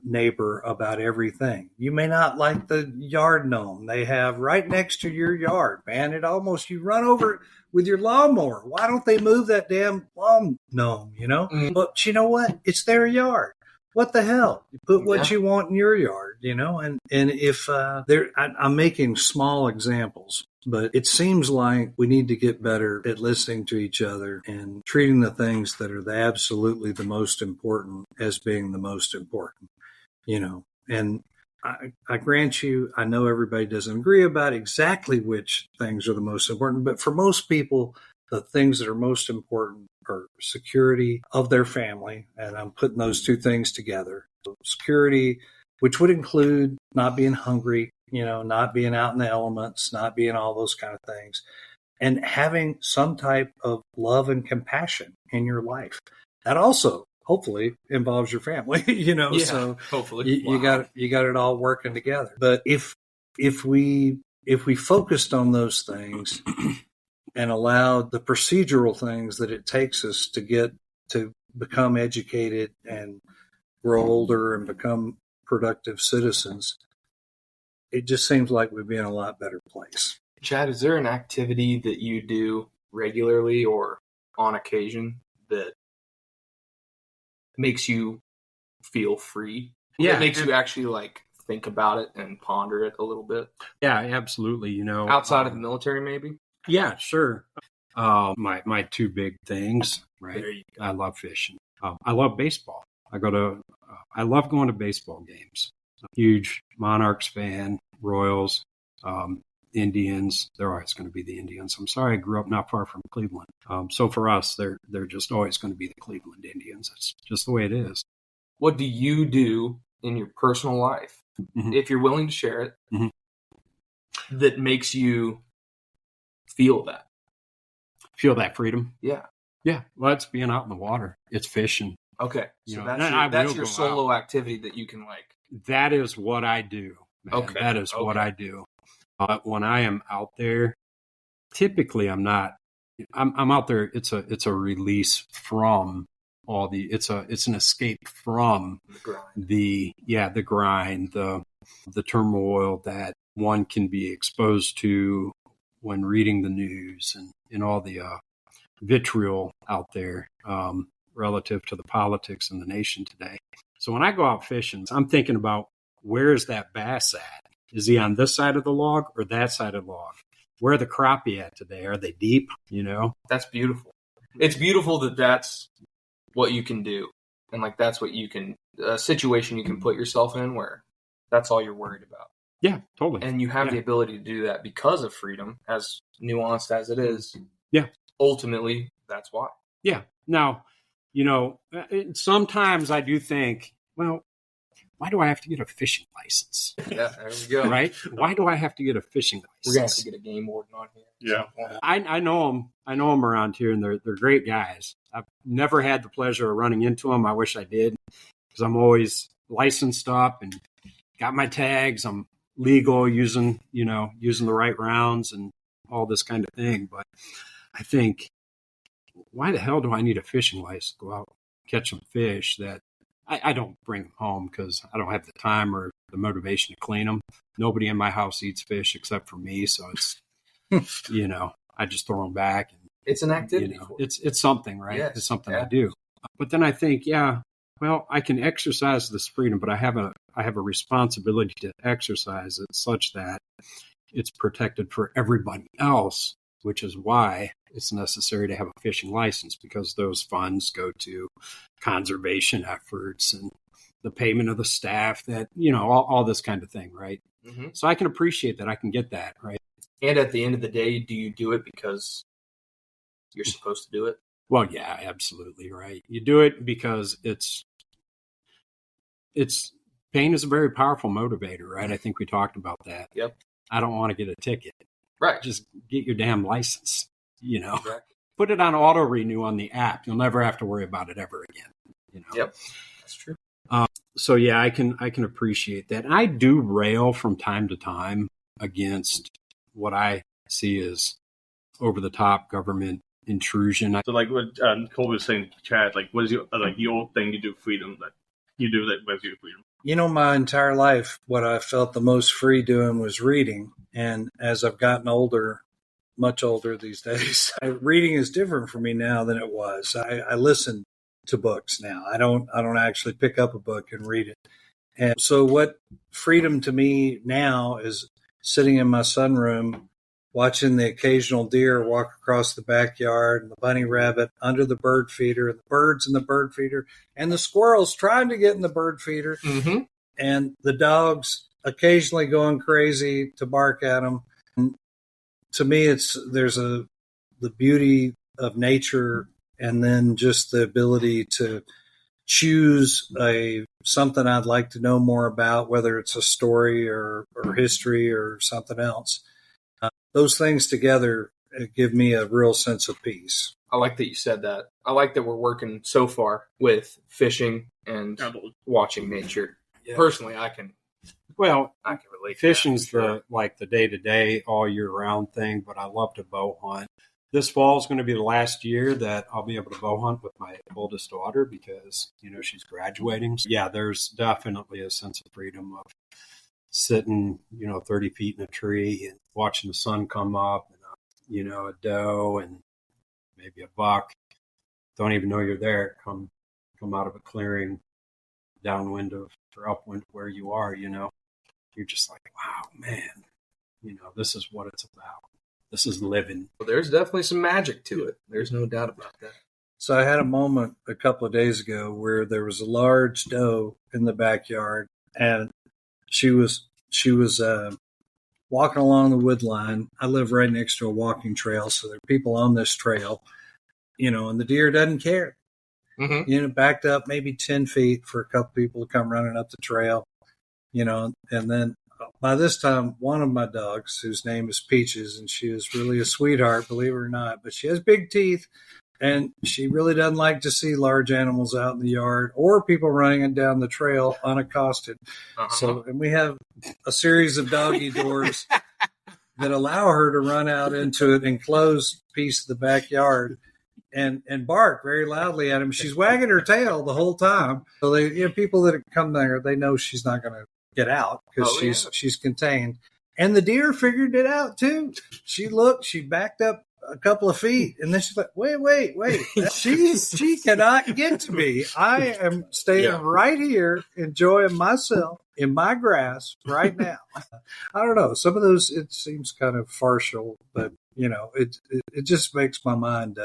neighbor about everything. You may not like the yard gnome they have right next to your yard, man. You run over it with your lawnmower. Why don't they move that damn lawn gnome, you know? But you know what? It's their yard. What the hell? You put what you want in your yard, you know? And if I'm making small examples, but it seems like we need to get better at listening to each other and treating the things that are absolutely the most important as being the most important, you know? And I grant you, I know everybody doesn't agree about exactly which things are the most important, but for most people, the things that are most important are security of their family. And I'm putting those two things together. So security, which would include not being hungry, you know, not being out in the elements, not being all those kind of things, and having some type of love and compassion in your life. That also hopefully involves your family, you know, so hopefully you got it all working together. But if we focused on those things and allowed the procedural things that it takes us to become educated and grow older and become productive citizens, it just seems like we'd be in a lot better place. Chad, is there an activity that you do regularly or on occasion that makes you feel free? Yeah. It makes you actually like think about it and ponder it a little bit? Yeah, absolutely. You know, outside of the military, maybe? Yeah, sure. My two big things, right? There you go. I love fishing. I love baseball. I love going to baseball games. Huge Monarchs fan, Royals, Indians. They're always going to be the Indians. I'm sorry, I grew up not far from Cleveland. So for us, they're just always going to be the Cleveland Indians. That's just the way it is. What do you do in your personal life, if you're willing to share it, that makes you feel that? Feel that freedom? Yeah. Yeah. Well, it's being out in the water. It's fishing. Okay. You So know, that's your solo activity that you can like. That is what I do. Man. Okay. That is what I do. When I am out there, typically I'm not. I'm out there. It's a release from all the. It's an escape from the grind, the turmoil that one can be exposed to when reading the news and all the vitriol out there relative to the politics in the nation today. So when I go out fishing, I'm thinking about, where is that bass at? Is he on this side of the log or that side of the log? Where are the crappie at today? Are they deep? You know? That's beautiful. It's beautiful that that's what you can do. And like, that's what you can, a situation you can put yourself in where that's all you're worried about. Yeah, totally. And you have the ability to do that because of freedom, as nuanced as it is. Yeah. Ultimately, that's why. Yeah. Now, you know, sometimes I do think, well, why do I have to get a fishing license? Yeah, there we go. Right? Why do I have to get a fishing license? We're going to have to get a game warden on here. Yeah. I know them. I know them around here, and they're great guys. I've never had the pleasure of running into them. I wish I did, because I'm always licensed up and got my tags. I'm legal, using the right rounds and all this kind of thing. But I think, why the hell do I need a fishing license to go out and catch some fish that I don't bring them home because I don't have the time or the motivation to clean them. Nobody in my house eats fish except for me. So it's, I just throw them back. And, it's an activity. It's something, right? Yes. It's something I do. But then I think, well, I can exercise this freedom, but I have a I have a responsibility to exercise it such that it's protected for everybody else, which is why it's necessary to have a fishing license, because those funds go to conservation efforts and the payment of the staff, that, all this kind of thing, right? Mm-hmm. So I can appreciate that. I can get that, right? And at the end of the day, do you do it because you're supposed to do it? Well, yeah, absolutely, right. You do it because it's pain is a very powerful motivator, right? I think we talked about that. Yep. I don't want to get a ticket. Right. Just get your damn license, Exactly. Put it on auto renew on the app. You'll never have to worry about it ever again. Yep. That's true. So yeah, I can appreciate that. And I do rail from time to time against what I see as over the top government intrusion. So like what Cole was saying, Chad, like what is your your thing you do freedom that you do that gives you freedom? My entire life, what I felt the most free doing was reading. And as I've gotten older, much older these days, reading is different for me now than it was. I listen to books now. I don't actually pick up a book and read it. And so what freedom to me now is sitting in my sunroom, watching the occasional deer walk across the backyard, and the bunny rabbit under the bird feeder, and the birds in the bird feeder, and the squirrels trying to get in the bird feeder, Mm-hmm. and the dogs occasionally going crazy to bark at them. And to me, there's the beauty of nature, and then just the ability to choose something I'd like to know more about, whether it's a story or history or something else. Those things together give me a real sense of peace. I like that you said that. I like that we're working so far with fishing and watching nature. Yeah. Personally, I can relate. Fishing's to that, for the day-to-day, all year round thing, but I love to bow hunt. This fall is going to be the last year that I'll be able to bow hunt with my oldest daughter because, she's graduating. So, yeah, there's definitely a sense of freedom of sitting, 30 feet in a tree and watching the sun come up, and, a doe and maybe a buck. Don't even know you're there. Come out of a clearing downwind or upwind where you are, You're just like, wow, man, this is what it's about. This is living. Well, there's definitely some magic to it. There's no doubt about that. So I had a moment a couple of days ago where there was a large doe in the backyard, and she was walking along the wood line. I live right next to a walking trail, so there are people on this trail, and the deer doesn't care. Mm-hmm. Backed up maybe 10 feet for a couple people to come running up the trail, and then by this time, one of my dogs, whose name is Peaches, and she is really a sweetheart, believe it or not, but she has big teeth, and she really doesn't like to see large animals out in the yard or people running down the trail unaccosted. Uh-huh. So, and we have a series of doggy doors that allow her to run out into an enclosed piece of the backyard and bark very loudly at him. She's wagging her tail the whole time. So people that come there, they know she's not going to get out because she's contained. And the deer figured it out too. She backed up a couple of feet, and then she's like, wait. She cannot get to me. I am staying right here, enjoying myself in my grass right now. I don't know. Some of those, it seems kind of partial, but it just makes my mind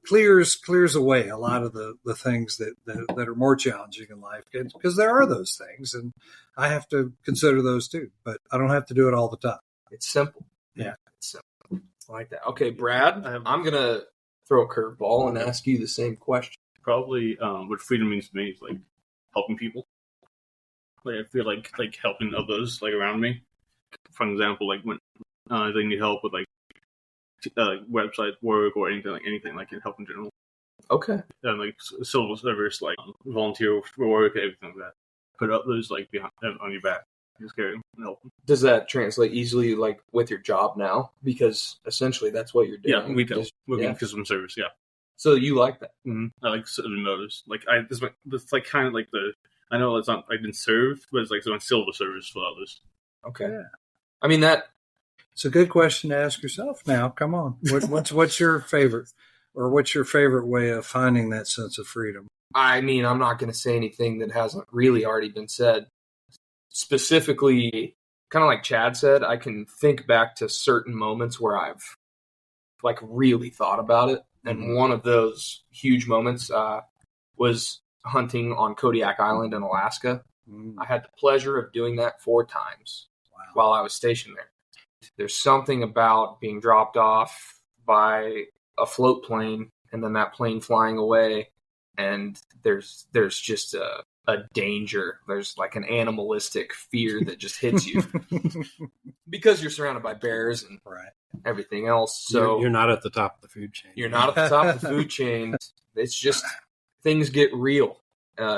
clears away a lot of the things that are more challenging in life, because there are those things, and I have to consider those too, but I don't have to do it all the time. It's simple. Yeah. It's simple. I like that. Okay, Brad, I'm going to throw a curveball and ask you the same question. Probably what freedom means to me is like helping people. Like I feel like helping others like around me. For example, like when they need help with like website work or anything like help in general. Okay. And like civil service, like volunteer work, everything like that. Put others like behind on your back. Just carry them and help them. Does that translate easily like with your job now? Because essentially that's what you're doing. Yeah, we do. Working customer service. Yeah. So you like that? Mm-hmm. I like certain motives. Like it's like kind of like I know it's not I didn't serve, but it's like doing civil service for others. Okay. Yeah. I mean that. It's a good question to ask yourself now. Come on. What's your favorite, or what's your favorite way of finding that sense of freedom? I mean, I'm not going to say anything that hasn't really already been said. Specifically, kind of like Chad said, I can think back to certain moments where I've like really thought about it. And one of those huge moments was hunting on Kodiak Island in Alaska. I had the pleasure of doing that 4 times while I was stationed there. There's something about being dropped off by a float plane and then that plane flying away, and there's just a danger. There's like an animalistic fear that just hits you because you're surrounded by bears and everything else. So you're not at the top of the food chain. You're not at the top of the food chain. It's just things get real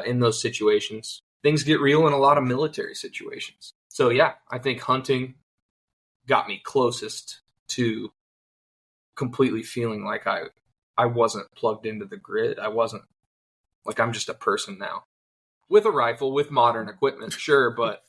in those situations. Things get real in a lot of military situations. So yeah, I think hunting got me closest to completely feeling like I wasn't plugged into the grid. I wasn't like, I'm just a person now with a rifle, with modern equipment, sure, but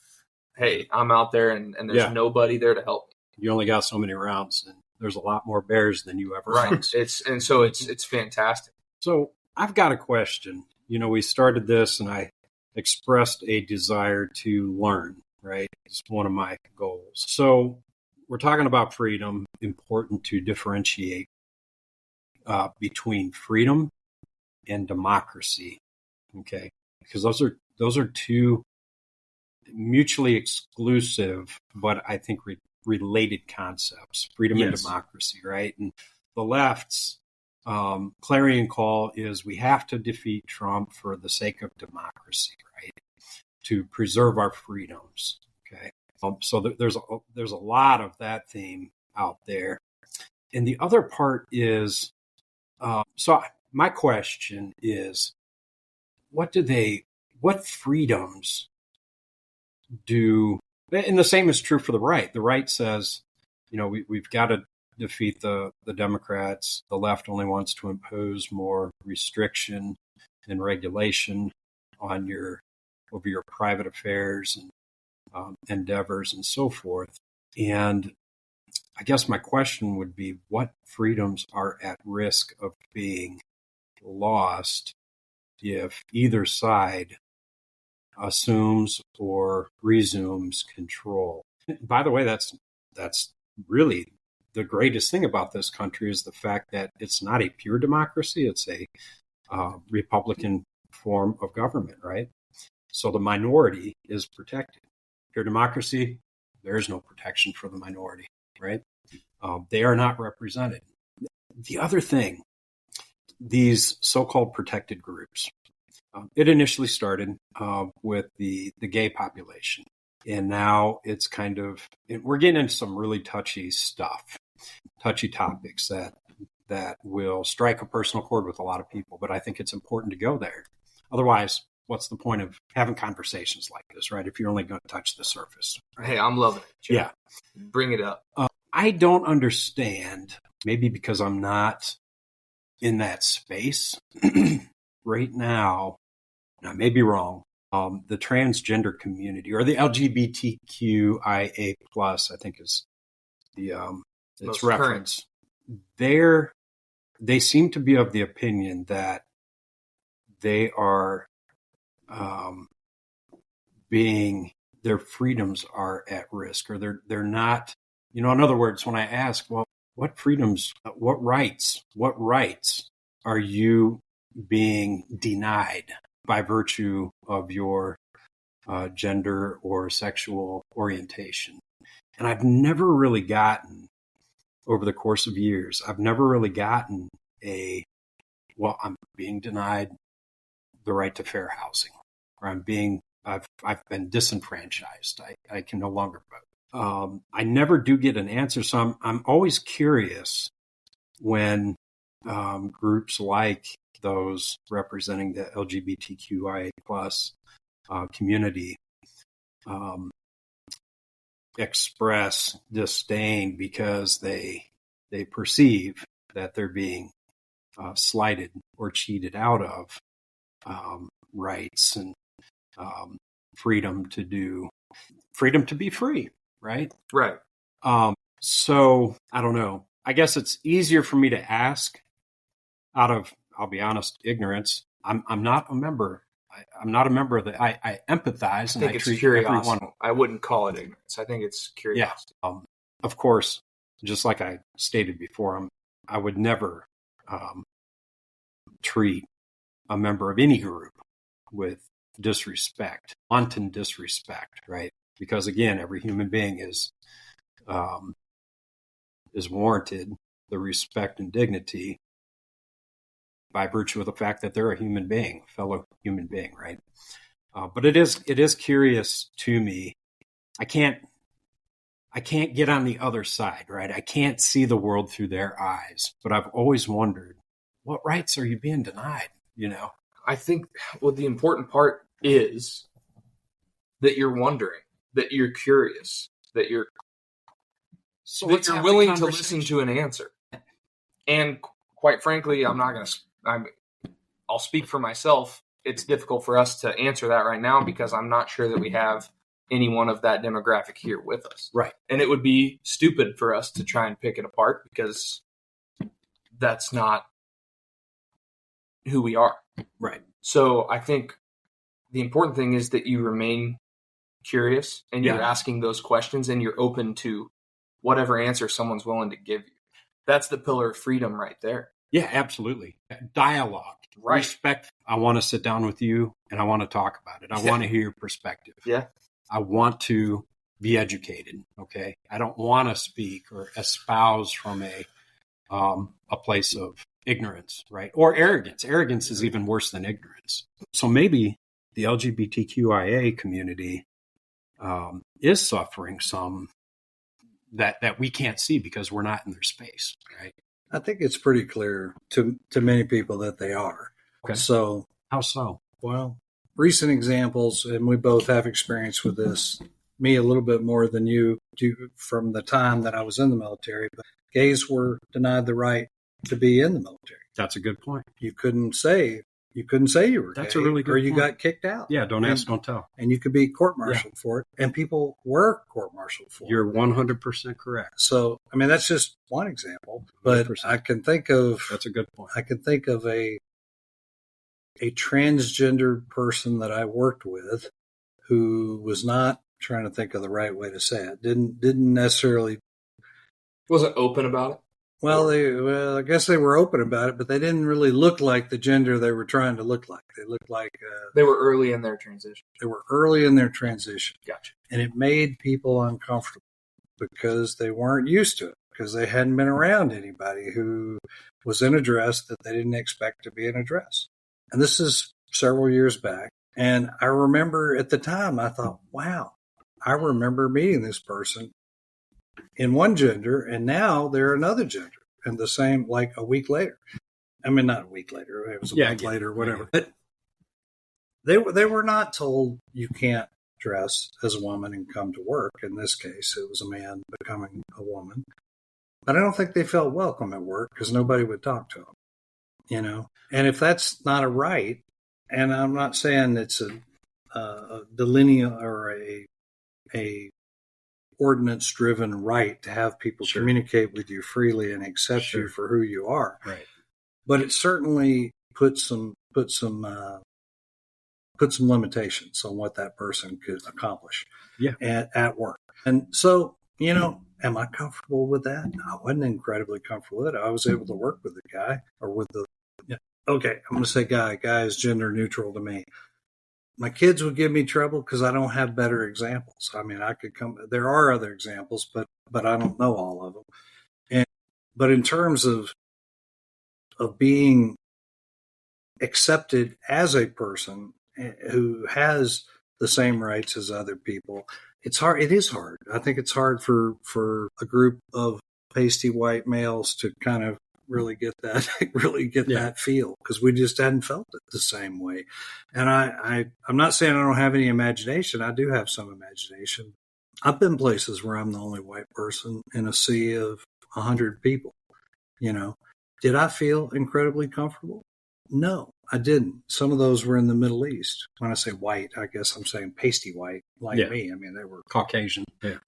hey, I'm out there and there's nobody there to help me. You only got so many rounds, and there's a lot more bears than you ever hunted. It's fantastic. So I've got a question. We started this, and I expressed a desire to learn, right? It's one of my goals. So we're talking about freedom, important to differentiate between freedom and democracy, okay? Because those are two mutually exclusive, but I think related concepts, freedom and democracy, right? And the left's clarion call is we have to defeat Trump for the sake of democracy, right? To preserve our freedoms, okay? So there's a lot of that theme out there. And the other part is, so my question is, what freedoms do, and the same is true for the right. The right says, we've got to defeat the Democrats. The left only wants to impose more restriction and regulation on over your private affairs and endeavors and so forth. And I guess my question would be, what freedoms are at risk of being lost if either side assumes or resumes control? By the way, that's really the greatest thing about this country, is the fact that it's not a pure democracy. It's a Republican form of government, right? So the minority is protected. Pure democracy, there is no protection for the minority, right? They are not represented. The other thing, these so-called protected groups, it initially started with the gay population. And now it's we're getting into some really touchy topics that will strike a personal chord with a lot of people. But I think it's important to go there. Otherwise, what's the point of having conversations like this, right? If you're only going to touch the surface. Hey, I'm loving it, Joe. Yeah. Bring it up. I don't understand, maybe because I'm not in that space right now, and I may be wrong, the transgender community, or the LGBTQIA+, I think is its reference. They seem to be of the opinion that they are their freedoms are at risk, or they're not, in other words, when I ask, well, what freedoms, what rights are you being denied by virtue of your gender or sexual orientation? And I've never really gotten, over the course of years, I'm being denied the right to fair housing, or I've been disenfranchised. I can no longer vote. I never do get an answer. So I'm always curious when groups like those representing the LGBTQIA+ community express disdain because they perceive that they're being slighted or cheated out of rights and freedom to be free, right? Right. So I don't know. I guess it's easier for me to ask out of, I'll be honest, ignorance, I'm not a member. I'm not a member of the. I empathize I and think I it's treat curiosity. everyone. I wouldn't call it ignorance. I think it's curiosity. Of course, just like I stated before, I would never treat a member of any group with disrespect, wanton disrespect, right? Because again, every human being is warranted the respect and dignity by virtue of the fact that they're a human being, fellow human being, right? But it is curious to me. I can't get on the other side, right? I can't see the world through their eyes, but I've always wondered, what rights are you being denied? You know, I think the important part is that you're wondering, that you're curious, that you're willing to listen to an answer. And quite frankly, I'll speak for myself. It's difficult for us to answer that right now because I'm not sure that we have anyone of that demographic here with us. Right. And it would be stupid for us to try and pick it apart because that's not who we are. Right. So I think the important thing is that you remain curious and you're asking those questions and you're open to whatever answer someone's willing to give you. That's the pillar of freedom right there. Yeah, absolutely. Dialogue, right. Respect. I want to sit down with you and I want to talk about it. I want to hear your perspective. Yeah. I want to be educated. Okay. I don't want to speak or espouse from a place of ignorance, right? Or arrogance. Arrogance is even worse than ignorance. So maybe the LGBTQIA community is suffering some that we can't see because we're not in their space, right? I think it's pretty clear to many people that they are. Okay. So how so? Well, recent examples, and we both have experience with this, me a little bit more than you from the time that I was in the military, but gays were denied the right to be in the military. That's a good point. You couldn't say you were That's gay, a really good or you point. got kicked out. Yeah, don't ask, don't tell. And you could be court-martialed for it, and people were court-martialed for You're it. 100% correct. So, I mean, that's just one example, but 100%. I can think of That's a good point. I can think of a transgender person that I worked with who was not trying to think of the right way to say it. Didn't necessarily wasn't open about it. Well, I guess they were open about it, but they didn't really look like the gender they were trying to look like. They looked like they were early in their transition. Gotcha. And it made people uncomfortable because they weren't used to it, because they hadn't been around anybody who was in a dress that they didn't expect to be in a dress. And this is several years back. And I remember at the time, I thought, wow, I remember meeting this person in one gender, and now they're another gender, and the same, like a week later. I mean, not a week later. It was a month later, whatever. But they were not told you can't dress as a woman and come to work. In this case, it was a man becoming a woman. But I don't think they felt welcome at work because nobody would talk to them, you know. And if that's not a right, and I'm not saying it's a delineal or a ordinance-driven right to have people communicate with you freely and accept you for who you are. Right. But it certainly put some limitations on what that person could accomplish at work. And so, you know, am I comfortable with that? I wasn't incredibly comfortable with it. I was able to work with the guy or with the, okay, I'm going to say guy. Guy is gender neutral to me. My kids would give me trouble because I don't have better examples. I mean, there are other examples, but I don't know all of them. But in terms of being accepted as a person who has the same rights as other people, it's hard. It is hard. I think it's hard for a group of pasty white males to kind of really get that feel, because we just hadn't felt it the same way. And I'm not saying I don't have any imagination. I do have some imagination. I've been places where I'm the only white person in a sea of 100 people. You know, did I feel incredibly comfortable? No, I didn't. Some of those were in the Middle East. When I say white, I guess I'm saying pasty white, like me. I mean, they were Caucasian. Yeah.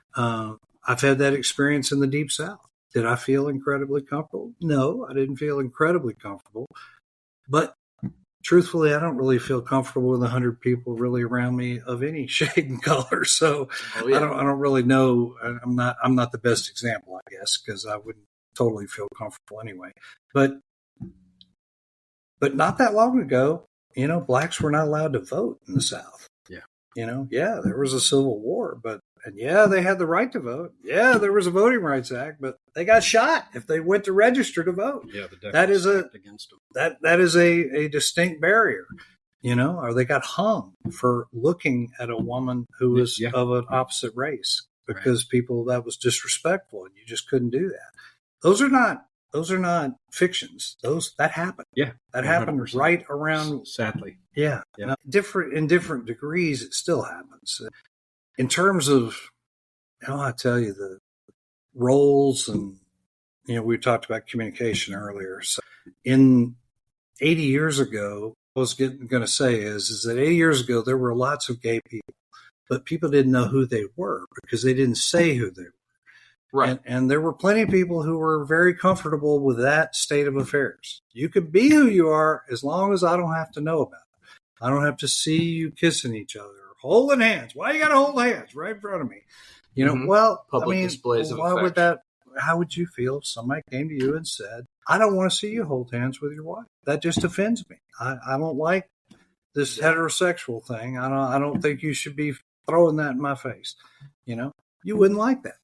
I've had that experience in the Deep South. Did I feel incredibly comfortable? No, I didn't feel incredibly comfortable. But truthfully, I don't really feel comfortable with 100 people really around me of any shade and color. So Oh, yeah. I don't really know. I'm not the best example, I guess, because I wouldn't totally feel comfortable anyway. But not that long ago, blacks were not allowed to vote in the South. Yeah. There was a civil war, and they had the right to vote. Yeah, there was a Voting Rights Act, but they got shot if they went to register to vote. Yeah, the That is death against them. that is a distinct barrier, or they got hung for looking at a woman who was of an opposite race because that was disrespectful, and you just couldn't do that. Those are not fictions. That happened. Yeah, that happened right around. Sadly, yeah. Now, in different degrees, it still happens. In terms of, I tell you, the roles, and we talked about communication earlier. So, in 80 years ago, what I was going to say is that 80 years ago there were lots of gay people, but people didn't know who they were because they didn't say who they were. Right. And there were plenty of people who were very comfortable with that state of affairs. You can be who you are as long as I don't have to know about it. I don't have to see you kissing each other or holding hands. Why you got to hold hands right in front of me? Well, Public displays of why affection. would that? How would you feel if somebody came to you and said, I don't want to see you hold hands with your wife? That just offends me. I don't like this heterosexual thing. I don't think you should be throwing that in my face. You wouldn't like that.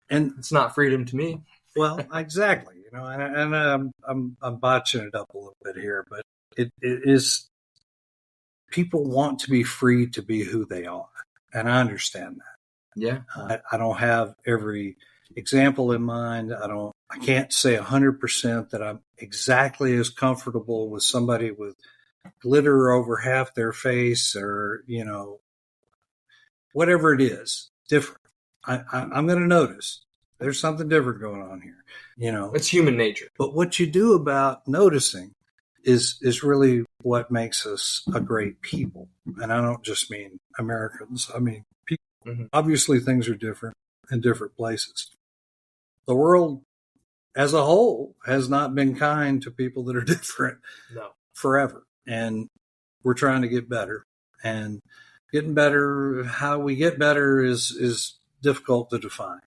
And it's not freedom to me. Well, exactly. And I'm botching it up a little bit here, but it is, people want to be free to be who they are. And I understand that. Yeah. I don't have every example in mind. I can't say 100% that I'm exactly as comfortable with somebody with glitter over half their face or, whatever it is, different. I'm going to notice there's something different going on here. It's human nature. But what you do about noticing is really what makes us a great people. And I don't just mean Americans. I mean people. Mm-hmm. Obviously, things are different in different places. The world as a whole has not been kind to people that are different forever. And we're trying to get better. And getting better, how we get better is difficult to define,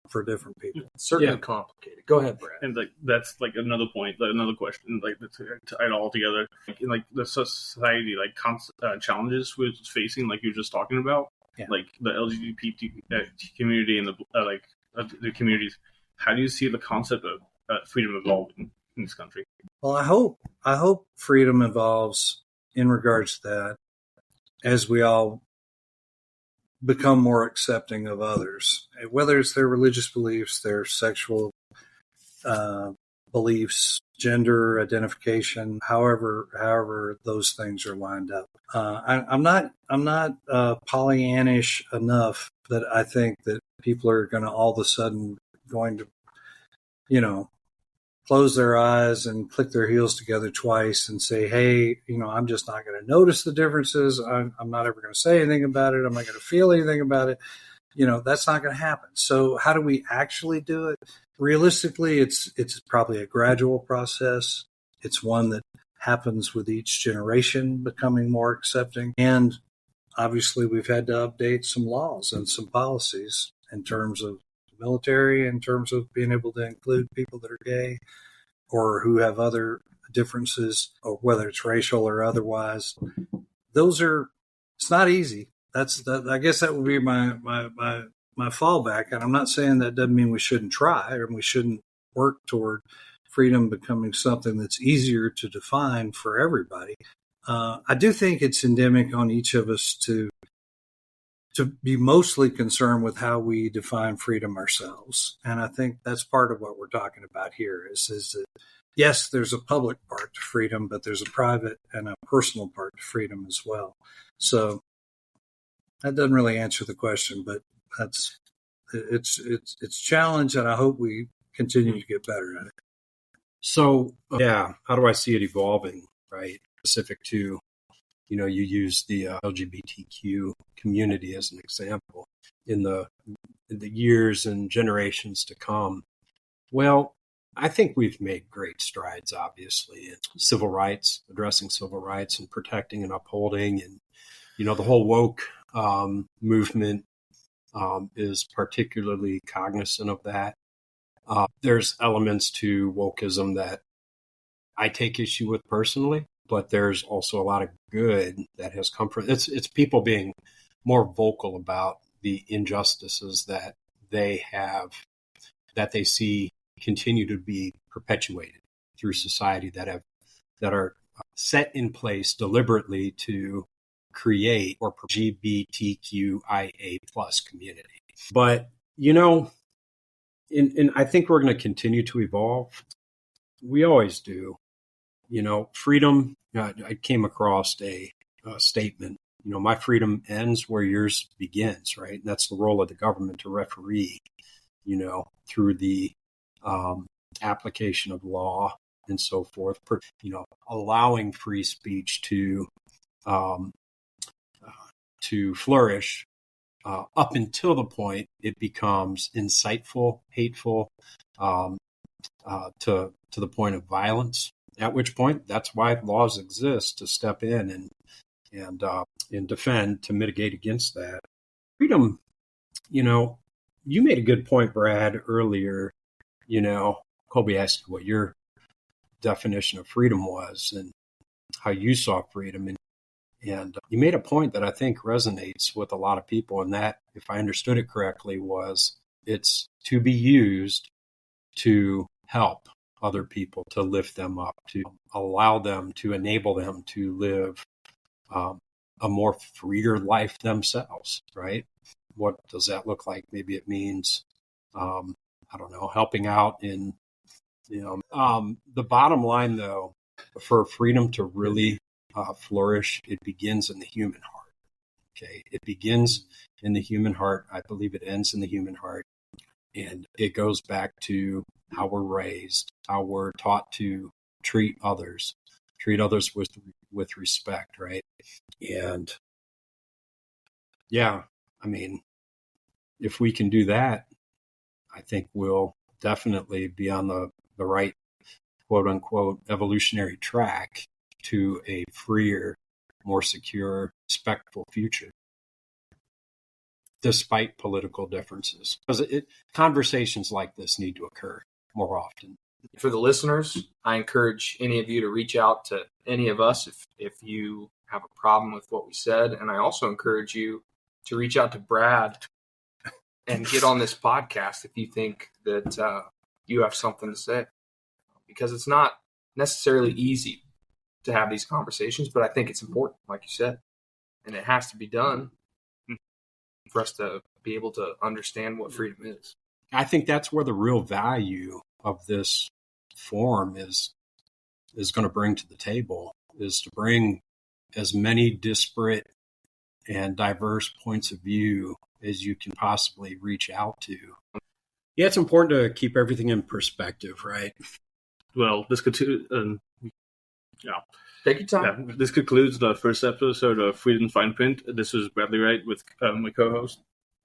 for different people. It's certainly complicated. Go ahead, Brad. And that's another point, another question, to add all together. In the society, challenges we're facing, like you're just talking about, like the LGBT community and the communities. How do you see the concept of freedom evolving in this country? Well, I hope freedom evolves in regards to that as we all become more accepting of others, whether it's their religious beliefs, their sexual beliefs, gender identification, however those things are lined up. I'm not Pollyannish enough that I think that people are going to all of a sudden going to, close their eyes and click their heels together twice and say, hey, I'm just not going to notice the differences. I'm not ever going to say anything about it. I'm not going to feel anything about it. That's not going to happen. So how do we actually do it? Realistically, it's probably a gradual process. It's one that happens with each generation becoming more accepting. And obviously, we've had to update some laws and some policies in terms of military, in terms of being able to include people that are gay or who have other differences, or whether it's racial or otherwise. It's not easy. I guess that would be my fallback. And I'm not saying that doesn't mean we shouldn't try and we shouldn't work toward freedom becoming something that's easier to define for everybody. I do think it's endemic on each of us to be mostly concerned with how we define freedom ourselves. And I think that's part of what we're talking about here is that, yes, there's a public part to freedom, but there's a private and a personal part to freedom as well. So that doesn't really answer the question, but it's a challenge, and I hope we continue to get better at it. So, how do I see it evolving, right? Specific to, you use the LGBTQ community as an example in the years and generations to come. Well, I think we've made great strides, obviously, in civil rights, addressing civil rights and protecting and upholding. And, the whole woke movement is particularly cognizant of that. There's elements to wokeism that I take issue with personally, but there's also a lot of good that has come from it. It's people being more vocal about the injustices that they have, that they see continue to be perpetuated through society that are set in place deliberately to create or LGBTQIA plus community. But and I think we're going to continue to evolve. We always do. Freedom. I came across a statement. My freedom ends where yours begins. Right. And that's the role of the government to referee. Through the application of law and so forth, allowing free speech to flourish up until the point it becomes insightful, hateful, to the point of violence. At which point, that's why laws exist, to step in and defend, to mitigate against that. Freedom, you made a good point, Brad, earlier. Colby asked you what your definition of freedom was and how you saw freedom. And you made a point that I think resonates with a lot of people. And that, if I understood it correctly, was it's to be used to help other people, to lift them up, to allow them, to enable them to live a more freer life themselves, right? What does that look like? Maybe it means, I don't know, helping out in, the bottom line, though, for freedom to really flourish, it begins in the human heart. Okay. It begins in the human heart. I believe it ends in the human heart. And it goes back to how we're raised, how we're taught to treat others with respect, right? And yeah, if we can do that, I think we'll definitely be on the right, quote unquote, evolutionary track to a freer, more secure, respectful future, despite political differences. Because conversations like this need to occur more often. For the listeners, I encourage any of you to reach out to any of us if you have a problem with what we said. And I also encourage you to reach out to Brad and get on this podcast if you think that you have something to say. Because it's not necessarily easy to have these conversations, but I think it's important, like you said. And it has to be done for us to be able to understand what freedom is. I think that's where the real value of this forum is going to bring to the table, is to bring as many disparate and diverse points of view as you can possibly reach out to. Yeah, it's important to keep everything in perspective, right? Well, this Take your time. Yeah, this concludes the first episode of Freedom Fine Print. This is Bradley Wright with my co-host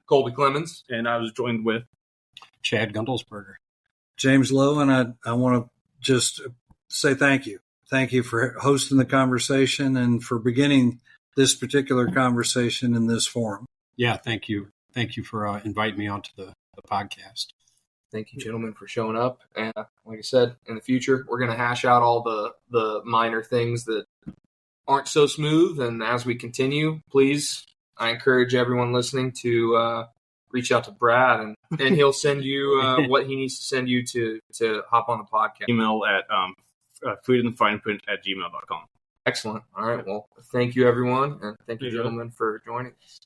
Colby Clemens, and I was joined with Chad Gundelsberger, James Lowe, and I want to just say thank you. Thank you for hosting the conversation and for beginning this particular conversation in this forum. Yeah, thank you. Thank you for inviting me onto the podcast. Thank you, gentlemen, for showing up. And like I said, in the future, we're going to hash out all the minor things that aren't so smooth. And as we continue, please, I encourage everyone listening to reach out to Brad, and he'll send you what he needs to send you to hop on the podcast. Email at freedomfineprint@gmail.com. Excellent. All right. Well, thank you, everyone. And thank you, gentlemen, for joining us.